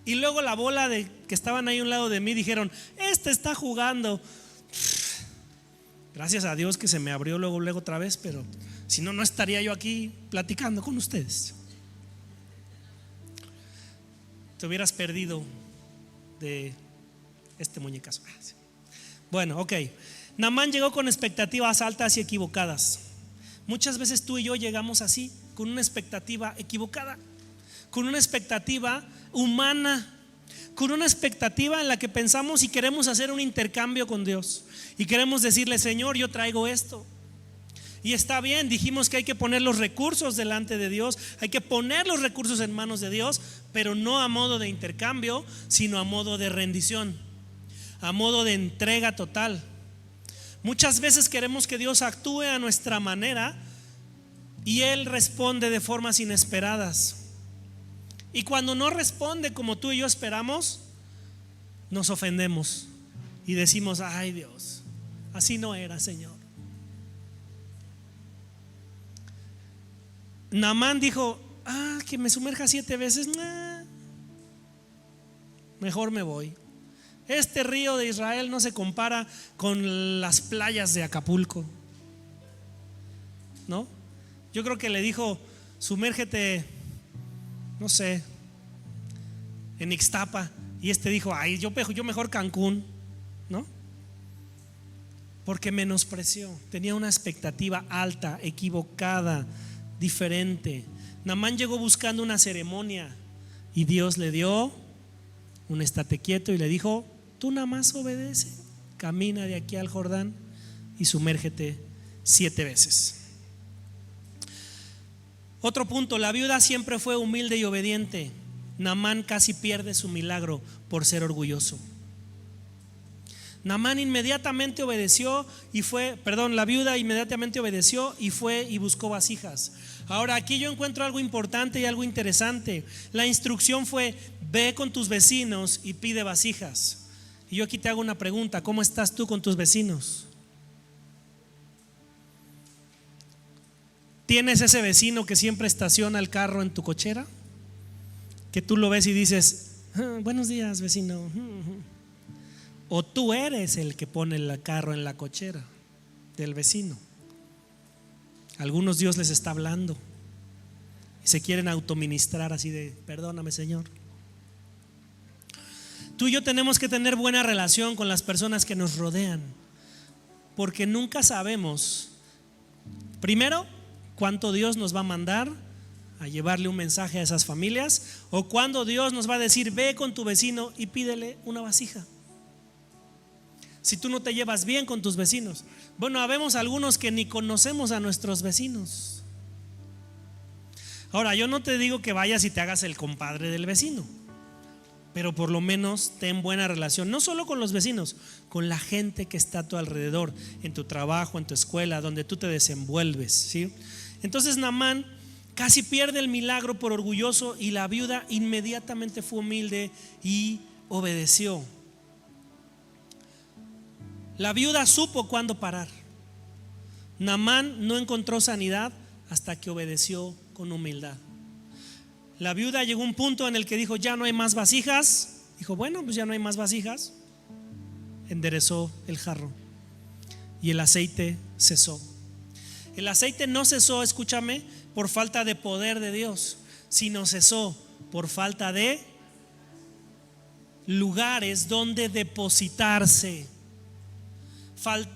y luego la bola de que estaban ahí a un lado de mí dijeron: este está jugando. Gracias a Dios que se me abrió luego otra vez, pero si no, no estaría yo aquí platicando con ustedes. Te hubieras perdido de este muñecazo. Bueno, ok. Naamán llegó con expectativas altas y equivocadas. Muchas veces tú y yo llegamos así, con una expectativa equivocada, con una expectativa humana, con una expectativa en la que pensamos y queremos hacer un intercambio con Dios y queremos decirle: Señor, yo traigo esto. Y está bien, dijimos que hay que poner los recursos delante de Dios, hay que poner los recursos en manos de Dios, pero no a modo de intercambio, sino a modo de rendición, a modo de entrega total. Muchas veces queremos que Dios actúe a nuestra manera y Él responde de formas inesperadas. Y cuando no responde como tú y yo esperamos, nos ofendemos y decimos: ay Dios, así no era, Señor. Naamán dijo: que me sumerja 7 veces, mejor me voy. Este río de Israel no se compara con las playas de Acapulco, ¿no? Yo creo que le dijo: sumérgete, no sé, en Ixtapa. Y este dijo: ay, yo mejor Cancún, ¿no? Porque menospreció, tenía una expectativa alta, equivocada, diferente. Naamán llegó buscando una ceremonia y Dios le dio un estate quieto y le dijo: tú nada más obedece, camina de aquí al Jordán y sumérgete 7 veces. Otro punto: la viuda siempre fue humilde y obediente. Naamán casi pierde su milagro por ser orgulloso. Naamán inmediatamente obedeció y fue, la viuda inmediatamente obedeció y fue y buscó vasijas. Ahora aquí yo encuentro algo importante y algo interesante. La instrucción fue: ve con tus vecinos y pide vasijas. Y yo aquí te hago una pregunta: ¿cómo estás tú con tus vecinos? ¿Tienes ese vecino que siempre estaciona el carro en tu cochera? Que tú lo ves y dices: buenos días, vecino. O tú eres el que pone el carro en la cochera del vecino. Algunos Dios les está hablando y se quieren autoministrar así de: perdóname, Señor. Tú y yo tenemos que tener buena relación con las personas que nos rodean, porque nunca sabemos, primero, cuánto Dios nos va a mandar a llevarle un mensaje a esas familias, o cuando Dios nos va a decir: ve con tu vecino y pídele una vasija. Si tú no te llevas bien con tus vecinos, bueno, habemos algunos que ni conocemos a nuestros vecinos. Ahora, yo no te digo que vayas y te hagas el compadre del vecino, pero por lo menos ten buena relación, no solo con los vecinos, con la gente que está a tu alrededor, en tu trabajo, en tu escuela, donde tú te desenvuelves, ¿sí? Entonces Naamán casi pierde el milagro por orgulloso y la viuda inmediatamente fue humilde y obedeció. La viuda supo cuándo parar. Naamán no encontró sanidad hasta que obedeció con humildad. La viuda llegó a un punto en el que dijo: ya no hay más vasijas. Dijo: bueno, pues ya no hay más vasijas. Enderezó el jarro y el aceite cesó. El aceite no cesó, escúchame, por falta de poder de Dios, sino cesó por falta de lugares donde depositarse.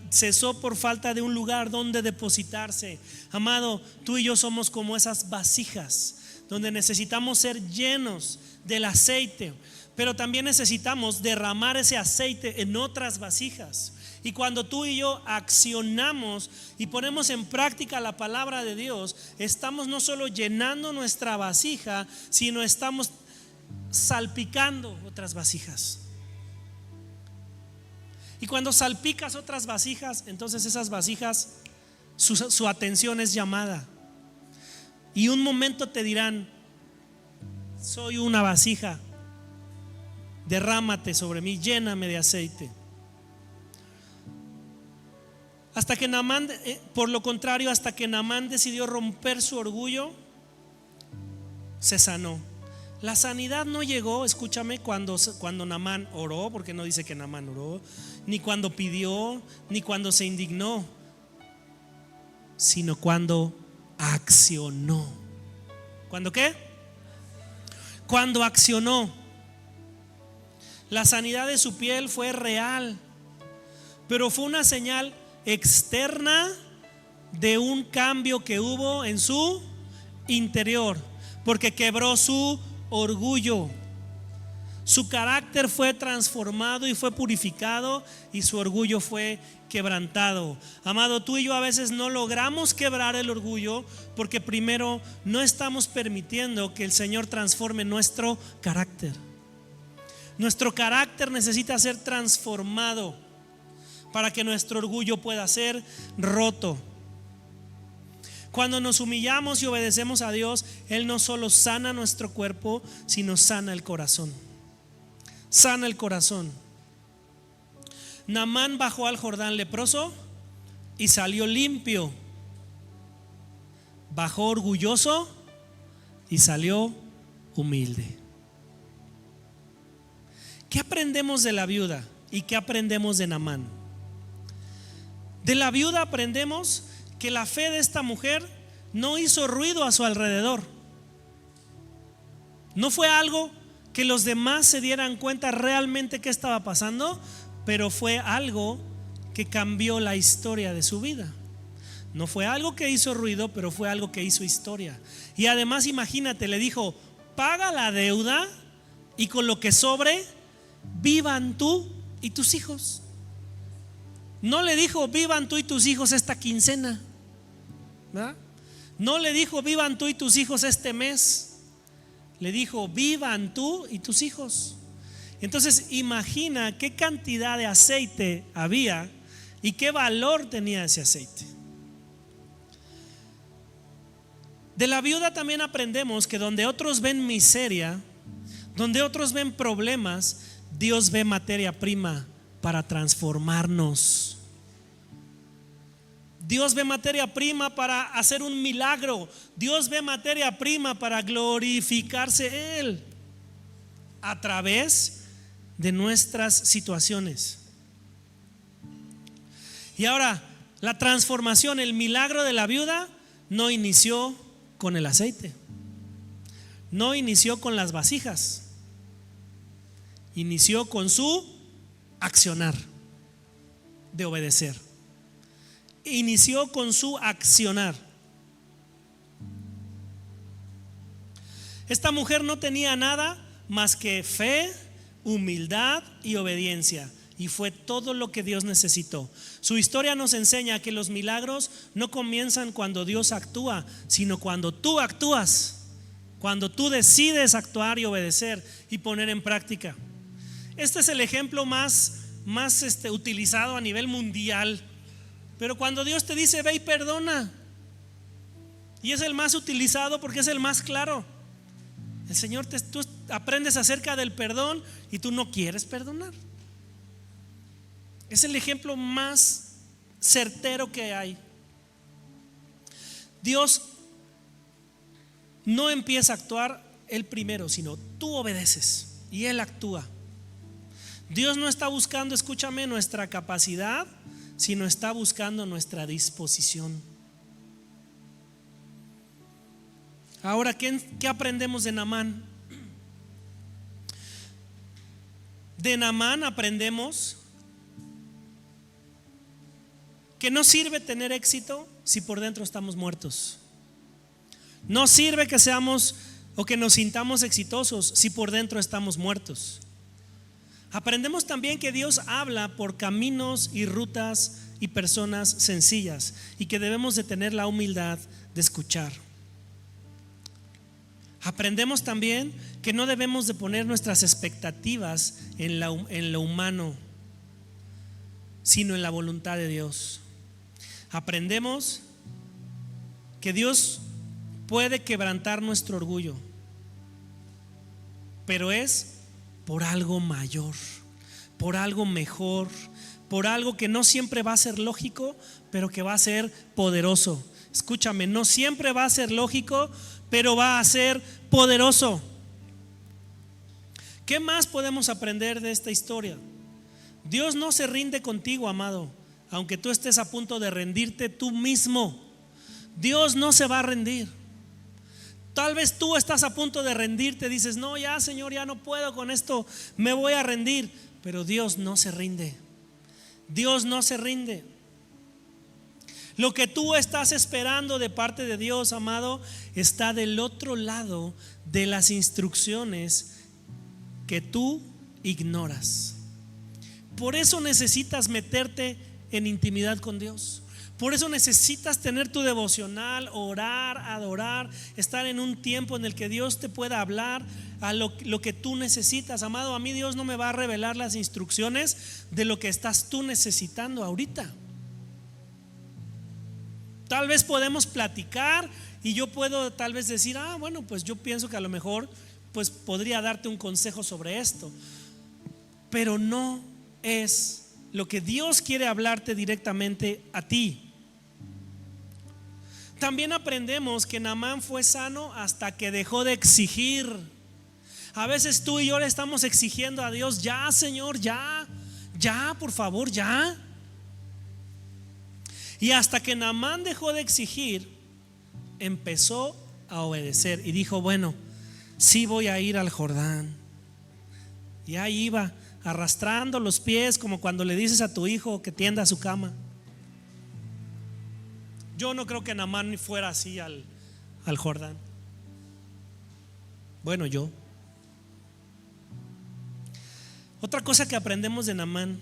Cesó por falta de un lugar donde depositarse. Amado, tú y yo somos como esas vasijas donde necesitamos ser llenos del aceite, pero también necesitamos derramar ese aceite en otras vasijas. Y cuando tú y yo accionamos y ponemos en práctica la palabra de Dios, estamos no solo llenando nuestra vasija, sino estamos salpicando otras vasijas. Y cuando salpicas otras vasijas, entonces esas vasijas, su atención es llamada. Y un momento te dirán: soy una vasija derrámate sobre mí, lléname de aceite. Hasta que Naamán, por lo contrario, hasta que Naamán decidió romper su orgullo, se sanó. La sanidad no llegó, escúchame, cuando Naamán oró, porque no dice que Naamán oró, ni cuando pidió, ni cuando se indignó, sino cuando accionó. ¿Cuándo qué? Cuando accionó. La sanidad de su piel fue real, pero fue una señal externa de un cambio que hubo en su interior, porque quebró su orgullo. Su carácter fue transformado y fue purificado, y su orgullo fue quebrantado. Amado, tú y yo a veces no logramos quebrar el orgullo porque primero no estamos permitiendo que el Señor transforme nuestro carácter. Nuestro carácter necesita ser transformado para que nuestro orgullo pueda ser roto. Cuando nos humillamos y obedecemos a Dios, Él no solo sana nuestro cuerpo, sino sana el corazón. Sana el corazón. Naamán bajó al Jordán leproso y salió limpio. Bajó orgulloso y salió humilde. ¿Qué aprendemos de la viuda y qué aprendemos de Naamán? De la viuda aprendemos que la fe de esta mujer no hizo ruido a su alrededor. No fue algo que los demás se dieran cuenta realmente qué estaba pasando, pero fue algo que cambió la historia de su vida. No fue algo que hizo ruido, pero fue algo que hizo historia. Y además, imagínate, le dijo: paga la deuda y con lo que sobre vivan tú y tus hijos. No le dijo: vivan tú y tus hijos esta quincena, ¿verdad? No le dijo: vivan tú y tus hijos este mes. Le dijo: vivan tú y tus hijos. Entonces imagina qué cantidad de aceite había y qué valor tenía ese aceite. De la viuda también aprendemos que donde otros ven miseria, donde otros ven problemas, Dios ve materia prima para transformarnos. Dios ve materia prima para hacer un milagro. Dios ve materia prima para glorificarse Él a través de nuestras situaciones. Y ahora, la transformación, el milagro de la viuda no inició con el aceite, no inició con las vasijas, inició con su accionar de obedecer. Inició con su accionar. Esta mujer no tenía nada más que fe, humildad y obediencia, y fue todo lo que Dios necesitó. Su historia nos enseña que los milagros no comienzan cuando Dios actúa, sino cuando tú actúas, cuando tú decides actuar y obedecer y poner en práctica. Este es el ejemplo más utilizado a nivel mundial. Pero cuando Dios te dice: ve y perdona, y es el más utilizado porque es el más claro. El Señor tú aprendes acerca del perdón y tú no quieres perdonar. Es el ejemplo más certero que hay. Dios no empieza a actuar Él primero, sino tú obedeces y Él actúa. Dios no está buscando, escúchame, nuestra capacidad, sino está buscando nuestra disposición. Ahora, ¿qué aprendemos de Naamán? De Naamán aprendemos que no sirve tener éxito si por dentro estamos muertos. No sirve que seamos o que nos sintamos exitosos si por dentro estamos muertos. Aprendemos también que Dios habla por caminos y rutas y personas sencillas, y que debemos de tener la humildad de escuchar. Aprendemos también que no debemos de poner nuestras expectativas en lo humano, sino en la voluntad de Dios. Aprendemos que Dios puede quebrantar nuestro orgullo, pero es por algo mayor, por algo mejor, por algo que no siempre va a ser lógico, pero que va a ser poderoso. Escúchame, no siempre va a ser lógico, pero va a ser poderoso. ¿Qué más podemos aprender de esta historia? Dios no se rinde contigo, amado, aunque tú estés a punto de rendirte tú mismo. Dios no se va a rendir. Tal vez tú estás a punto de rendirte, dices, no, ya Señor, ya no puedo con esto, me voy a rendir. Pero Dios no se rinde. Dios no se rinde. Lo que tú estás esperando de parte de Dios, amado, está del otro lado de las instrucciones que tú ignoras. Por eso necesitas meterte en intimidad con Dios. Por eso necesitas tener tu devocional, orar, adorar, estar en un tiempo en el que Dios te pueda hablar a lo que tú necesitas. Amado, a mí Dios no me va a revelar las instrucciones de lo que estás tú necesitando ahorita. Tal vez podemos platicar y yo puedo tal vez decir, bueno, pues yo pienso que a lo mejor pues podría darte un consejo sobre esto. Pero no es lo que Dios quiere hablarte directamente a ti. También aprendemos que Naamán fue sano hasta que dejó de exigir. A veces tú y yo le estamos exigiendo a Dios, ya Señor, ya, por favor, ya. Y hasta que Naamán dejó de exigir, empezó a obedecer y dijo, bueno, sí voy a ir al Jordán. Y ahí iba, arrastrando los pies, como cuando le dices a tu hijo que tienda su cama. Yo no creo que Naamán fuera así al Jordán. Bueno, yo. Otra cosa que aprendemos de Naamán: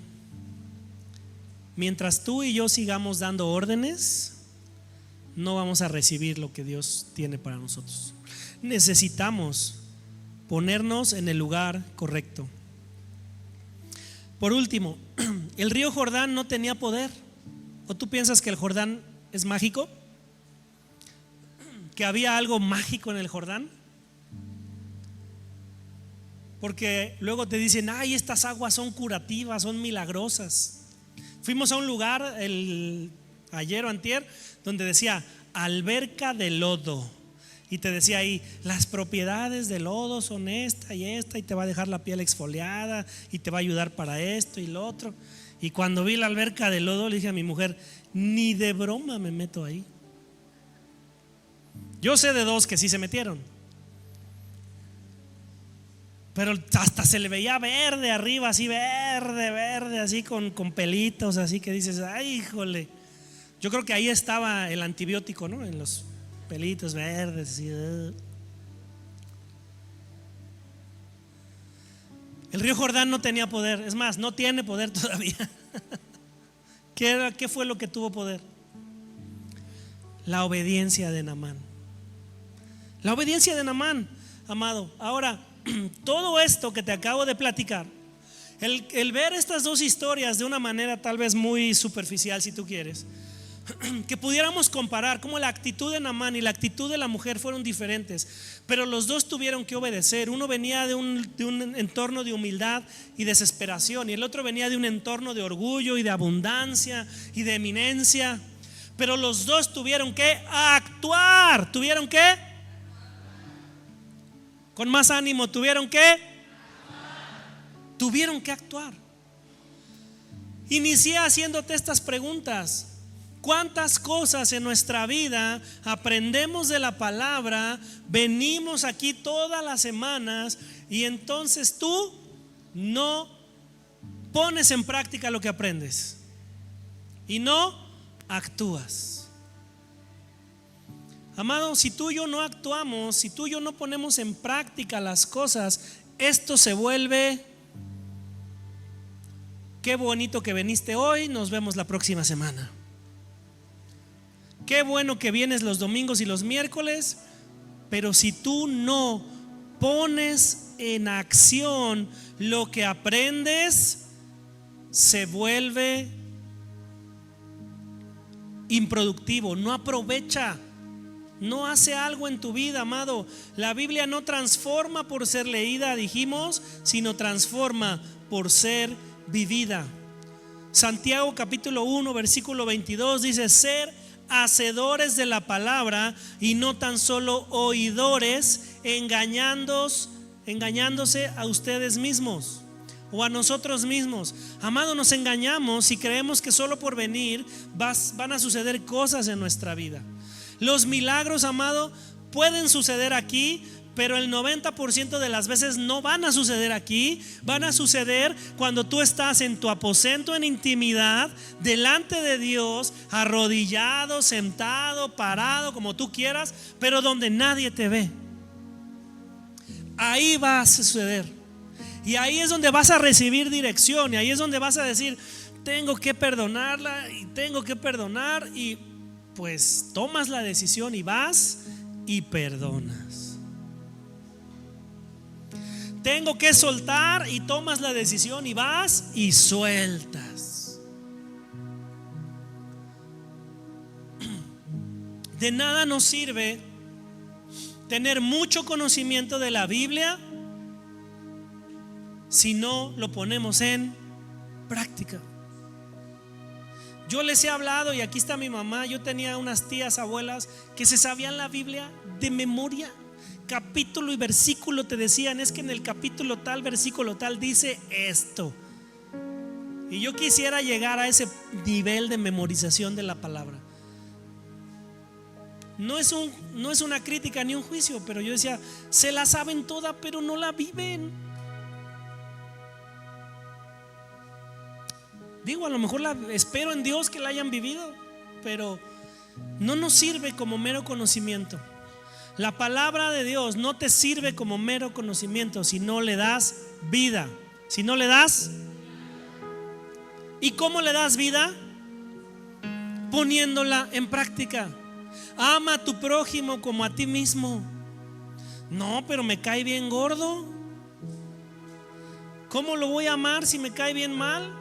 mientras tú y yo sigamos dando órdenes, no vamos a recibir lo que Dios tiene para nosotros. Necesitamos ponernos en el lugar correcto. Por último, el río Jordán no tenía poder. ¿O tú piensas que el Jordán es mágico? ¿Que había algo mágico en el Jordán? Porque luego te dicen, ay, estas aguas son curativas, son milagrosas. Fuimos a un lugar ayer o antier donde decía alberca de lodo, y te decía ahí, las propiedades del lodo son esta y te va a dejar la piel exfoliada y te va a ayudar para esto y lo otro. Y cuando vi la alberca de lodo, le dije a mi mujer, ni de broma me meto ahí. Yo sé de dos que sí se metieron, pero hasta se le veía verde arriba, así verde, así con pelitos, así que dices, ay, híjole. Yo creo que ahí estaba el antibiótico, ¿no? En los pelitos verdes, así. El río Jordán no tenía poder, es más, no tiene poder todavía. ¿Qué fue lo que tuvo poder? La obediencia de Naamán. La obediencia de Naamán, amado. Ahora, todo esto que te acabo de platicar, el ver estas dos historias de una manera tal vez muy superficial, si tú quieres, que pudiéramos comparar cómo la actitud de Naamán y la actitud de la mujer fueron diferentes, pero los dos tuvieron que obedecer. Uno venía de un entorno de humildad y desesperación, y el otro venía de un entorno de orgullo y de abundancia y de eminencia, pero los dos tuvieron que actuar. ¿Tuvieron que? Con más ánimo, ¿tuvieron que? Tuvieron que actuar. Inicié haciéndote estas preguntas. ¿Cuántas cosas en nuestra vida aprendemos de la palabra? Venimos aquí todas las semanas y entonces tú no pones en práctica lo que aprendes y no actúas. Amado, si tú y yo no actuamos, si tú y yo no ponemos en práctica las cosas, esto se vuelve: qué bonito que viniste hoy, nos vemos la próxima semana. Qué bueno que vienes los domingos y los miércoles, pero si tú no pones en acción lo que aprendes, se vuelve improductivo, no aprovecha. no hace algo en tu vida, amado. La Biblia no transforma por ser leída, dijimos, sino transforma por ser vivida. Santiago capítulo 1 versículo 22 dice: ser hacedores de la palabra y no tan solo oidores, engañándose a ustedes mismos o a nosotros mismos. Amado, nos engañamos y creemos que solo por venir van a suceder cosas en nuestra vida. Los milagros, amado, pueden suceder aquí, pero el 90% de las veces no van a suceder aquí. Van a suceder cuando tú estás en tu aposento en intimidad, delante de Dios, arrodillado, sentado, parado, como tú quieras, pero donde nadie te ve. Ahí va a suceder. Y ahí es donde vas a recibir dirección. Y ahí es donde vas a decir: tengo que perdonarla y tengo que perdonar. Y pues tomas la decisión y vas y perdonas. Tengo que soltar y tomas la decisión y vas y sueltas. De nada nos sirve tener mucho conocimiento de la Biblia si no lo ponemos en práctica. Yo les he hablado, y aquí está mi mamá. Yo tenía unas tías, abuelas, que se sabían la Biblia de memoria, capítulo y versículo. Te decían: es que en el capítulo tal, versículo tal dice esto. Y yo quisiera llegar a ese nivel de memorización de la palabra. No es una crítica ni un juicio, pero yo decía: se la saben toda, pero no la viven. Digo, a lo mejor espero en Dios que la hayan vivido, pero no nos sirve como mero conocimiento. La palabra de Dios no te sirve como mero conocimiento si no le das vida. Si no le das. ¿Y cómo le das vida? Poniéndola en práctica. Ama a tu prójimo como a ti mismo. No, pero me cae bien gordo. ¿Cómo lo voy a amar si me cae bien mal?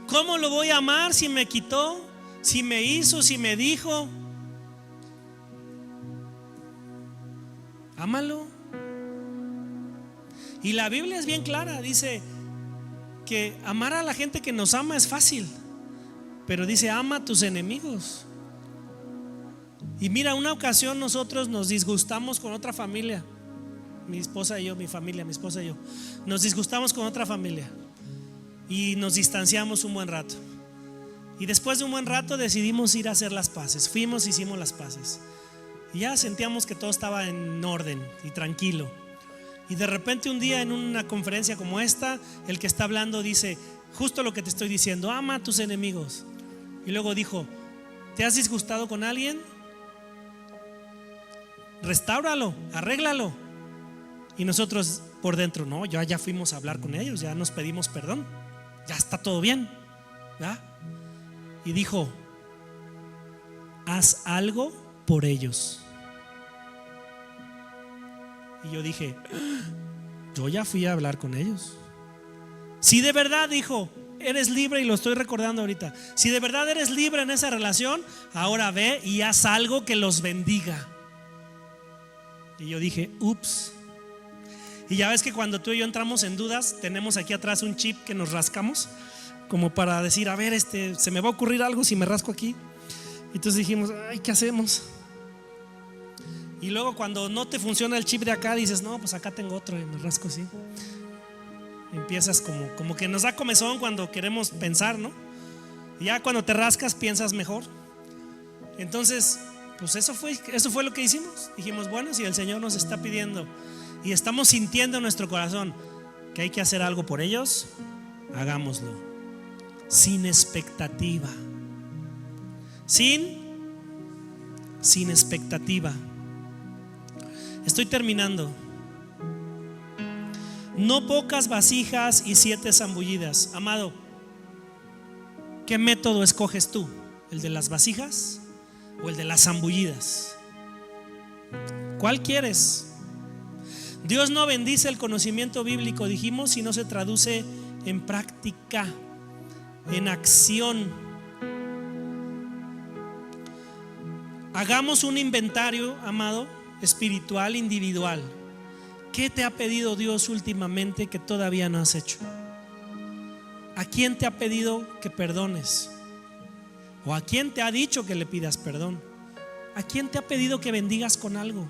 ¿Cómo lo voy a amar si me quitó, si me hizo, si me dijo? Ámalo. Y la Biblia es bien clara, dice que amar a la gente que nos ama es fácil, pero dice: ama a tus enemigos. Y mira, una ocasión nosotros nos disgustamos con otra familia, mi esposa y yo, mi familia, mi esposa y yo, nos disgustamos con otra familia y nos distanciamos un buen rato. Y después de un buen rato decidimos ir a hacer las paces. Fuimos, hicimos las paces y ya sentíamos que todo estaba en orden y tranquilo. Y de repente un día en una conferencia como esta, el que está hablando dice justo lo que te estoy diciendo: ama a tus enemigos. Y luego dijo: ¿te has disgustado con alguien? Restáuralo, arréglalo. Y nosotros por dentro: no, ya fuimos a hablar con ellos, ya nos pedimos perdón, ya está todo bien, ¿verdad? Y dijo: haz algo por ellos. Y yo dije: yo ya fui a hablar con ellos. Si de verdad, dijo, eres libre, y lo estoy recordando ahorita, si de verdad eres libre en esa relación, ahora ve y haz algo que los bendiga. Y yo dije: ups. Y ya ves que cuando tú y yo entramos en dudas, tenemos aquí atrás un chip que nos rascamos, como para decir: a ver, se me va a ocurrir algo si me rasco aquí. Y entonces dijimos: ay, ¿qué hacemos? Y luego cuando no te funciona el chip de acá, dices: no, pues acá tengo otro, y me rasco así. Empiezas como que nos da comezón cuando queremos pensar, ¿no? Y ya cuando te rascas piensas mejor. Entonces, pues eso fue lo que hicimos. Dijimos: bueno, si el Señor nos está pidiendo y estamos sintiendo en nuestro corazón que hay que hacer algo por ellos, hagámoslo. Sin expectativa. Sin expectativa. Estoy terminando. No pocas vasijas y 7 zambullidas. Amado, ¿qué método escoges tú? ¿El de las vasijas o el de las zambullidas? ¿Cuál quieres? Dios no bendice el conocimiento bíblico, dijimos, si no se traduce en práctica, en acción. Hagamos un inventario, amado, espiritual, individual. ¿Qué te ha pedido Dios últimamente que todavía no has hecho? ¿A quién te ha pedido que perdones? ¿O a quién te ha dicho que le pidas perdón? ¿A quién te ha pedido que bendigas con algo?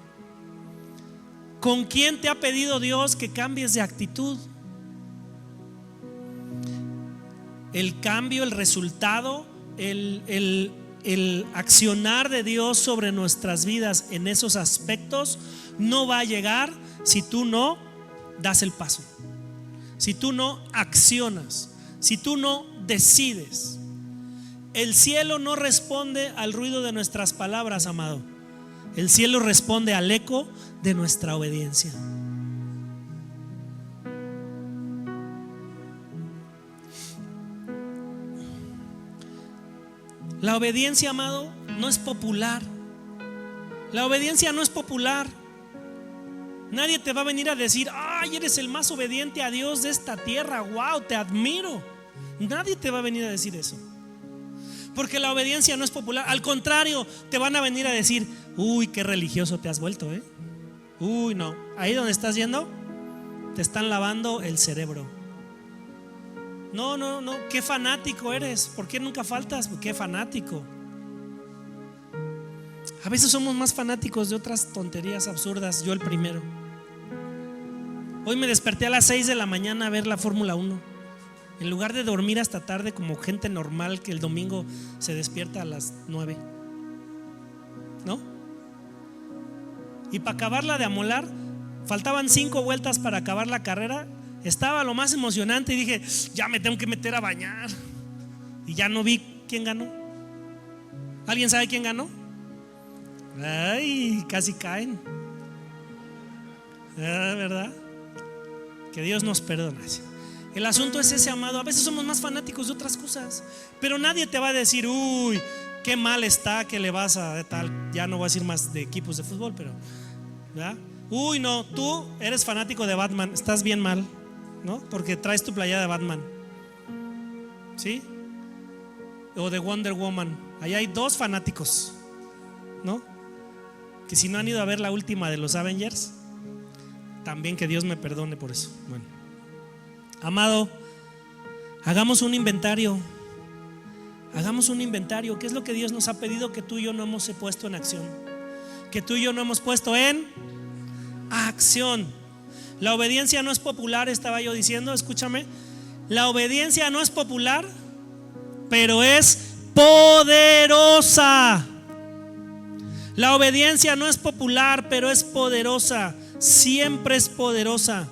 ¿Con quién te ha pedido Dios que cambies de actitud? El cambio, el resultado, el accionar de Dios sobre nuestras vidas en esos aspectos no va a llegar si tú no das el paso, si tú no accionas, si tú no decides. El cielo no responde al ruido de nuestras palabras, amado. El cielo responde al eco de nuestra obediencia. La obediencia, amado, no es popular. La obediencia no es popular. Nadie te va a venir a decir: ay, eres el más obediente a Dios de esta tierra, wow, te admiro. Nadie te va a venir a decir eso, porque la obediencia no es popular. Al contrario, te van a venir a decir: uy, qué religioso te has vuelto, uy, no, ahí donde estás yendo te están lavando el cerebro. No, qué fanático eres. ¿Por qué nunca faltas? Qué fanático. A veces somos más fanáticos de otras tonterías absurdas, yo el primero. Hoy me desperté a las 6 de la mañana a ver la Fórmula 1, en lugar de dormir hasta tarde como gente normal que el domingo se despierta a las 9, ¿no? Y para acabarla de amolar, faltaban 5 vueltas para acabar la carrera. Estaba lo más emocionante y dije: ya me tengo que meter a bañar. Y ya no vi quién ganó. ¿Alguien sabe quién ganó? Ay, casi caen. ¿Verdad? Que Dios nos perdone. El asunto es ese, amado. A veces somos más fanáticos de otras cosas, pero nadie te va a decir: uy, qué mal está que le vas a tal. Ya no voy a decir más de equipos de fútbol, pero ¿verdad? Uy, no, tú eres fanático de Batman, estás bien mal, ¿no? Porque traes tu playera de Batman, ¿sí? O de Wonder Woman. Ahí hay 2 fanáticos, ¿no? Que si no han ido a ver la última de los Avengers, también que Dios me perdone por eso. Bueno, amado, hagamos un inventario. Hagamos un inventario. ¿Qué es lo que Dios nos ha pedido que tú y yo no hemos puesto en acción? Que tú y yo no hemos puesto en acción. La obediencia no es popular, estaba yo diciendo, escúchame. La obediencia no es popular, pero es poderosa. La obediencia no es popular, pero es poderosa. Siempre es poderosa.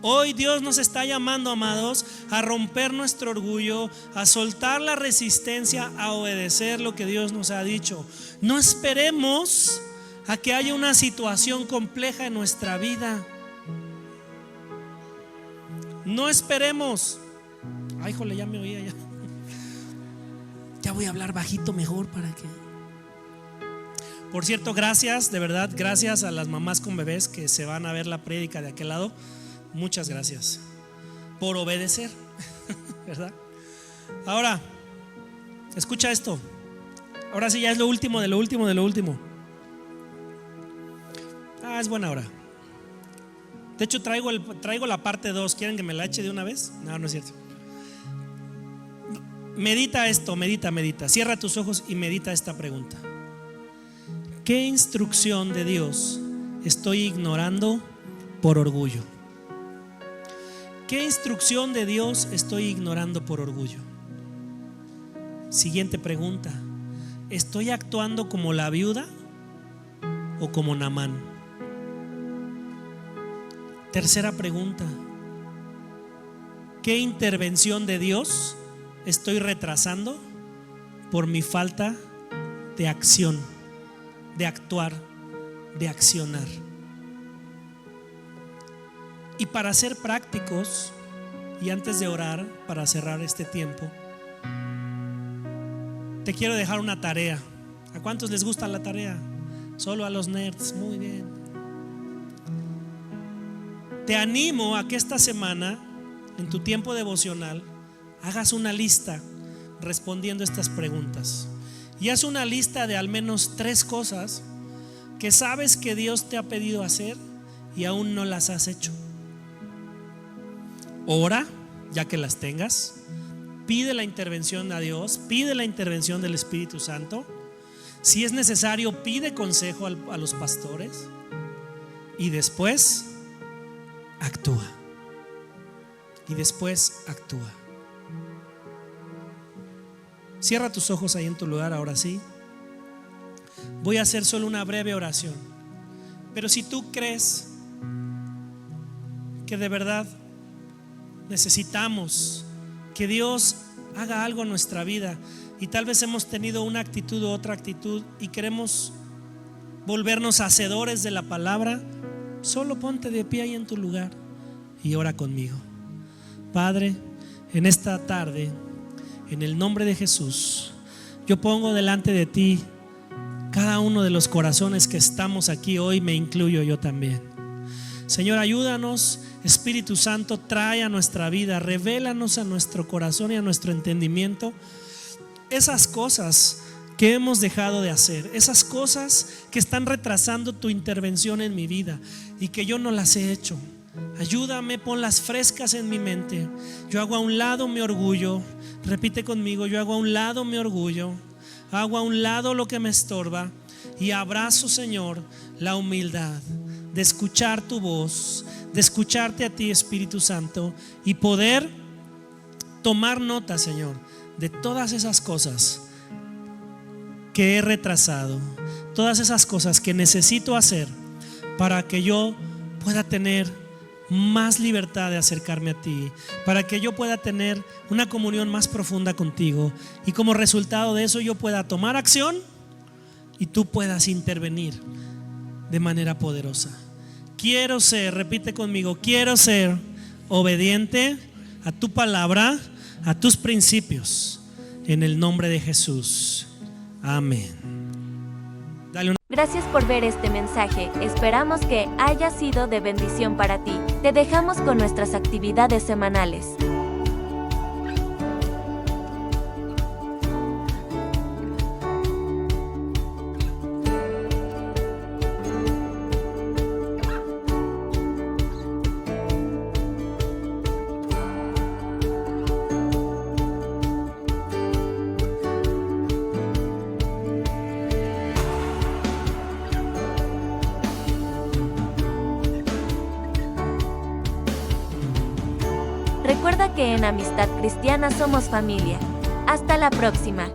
Hoy Dios nos está llamando, amados, a romper nuestro orgullo, a soltar la resistencia, a obedecer lo que Dios nos ha dicho. No esperemos a que haya una situación compleja en nuestra vida. No esperemos. Ay, jole, ya me oía ya. Ya voy a hablar bajito mejor para que. Por cierto, gracias, de verdad, gracias a las mamás con bebés que se van a ver la prédica de aquel lado. Muchas gracias por obedecer, ¿verdad? Ahora, escucha esto. Ahora sí, ya es lo último de lo último de lo último. Es buena hora. De hecho, traigo la parte 2. ¿Quieren que me la eche de una vez? No, no es cierto. Medita esto, medita. Cierra tus ojos y medita esta pregunta. ¿Qué instrucción de Dios estoy ignorando por orgullo? ¿Qué instrucción de Dios estoy ignorando por orgullo? Siguiente pregunta. ¿Estoy actuando como la viuda o como Naamán? Tercera pregunta. ¿Qué intervención de Dios estoy retrasando por mi falta de acción, de actuar, de accionar? Y para ser prácticos, y antes de orar, para cerrar este tiempo, te quiero dejar una tarea. ¿A cuántos les gusta la tarea? Solo a los nerds, muy bien. Te animo a que esta semana, en tu tiempo devocional, hagas una lista respondiendo estas preguntas. y haz una lista de al menos 3 cosas que sabes que Dios te ha pedido hacer y aún no las has hecho. Ora, ya que las tengas, pide la intervención a Dios, pide la intervención del Espíritu Santo. Si es necesario, pide consejo a los pastores y después actúa. Y después actúa. Cierra tus ojos ahí en tu lugar, ahora sí. Voy a hacer solo una breve oración. Pero si tú crees que de verdad necesitamos que Dios haga algo en nuestra vida y tal vez hemos tenido una actitud u otra actitud y queremos volvernos hacedores de la palabra, solo ponte de pie ahí en tu lugar y ora conmigo. Padre, en esta tarde, en el nombre de Jesús, yo pongo delante de ti cada uno de los corazones que estamos aquí hoy, me incluyo yo también. Señor, ayúdanos. Espíritu Santo, trae a nuestra vida, revélanos a nuestro corazón y a nuestro entendimiento esas cosas que hemos dejado de hacer, esas cosas que están retrasando tu intervención en mi vida y que yo no las he hecho. Ayúdame, ponlas frescas en mi mente. Yo hago a un lado mi orgullo. Repite conmigo: yo hago a un lado mi orgullo, hago a un lado lo que me estorba y abrazo, Señor, la humildad de escuchar tu voz, de escucharte a ti, Espíritu Santo, y poder tomar nota, Señor, de todas esas cosas que he retrasado, todas esas cosas que necesito hacer para que yo pueda tener más libertad de acercarme a ti, para que yo pueda tener una comunión más profunda contigo y como resultado de eso yo pueda tomar acción y tú puedas intervenir de manera poderosa. Quiero ser, repite conmigo, quiero ser obediente a tu palabra, a tus principios, en el nombre de Jesús. Amén. Gracias por ver este mensaje, esperamos que haya sido de bendición para ti. Te dejamos con nuestras actividades semanales. Recuerda que en Amistad Cristiana somos familia. Hasta la próxima.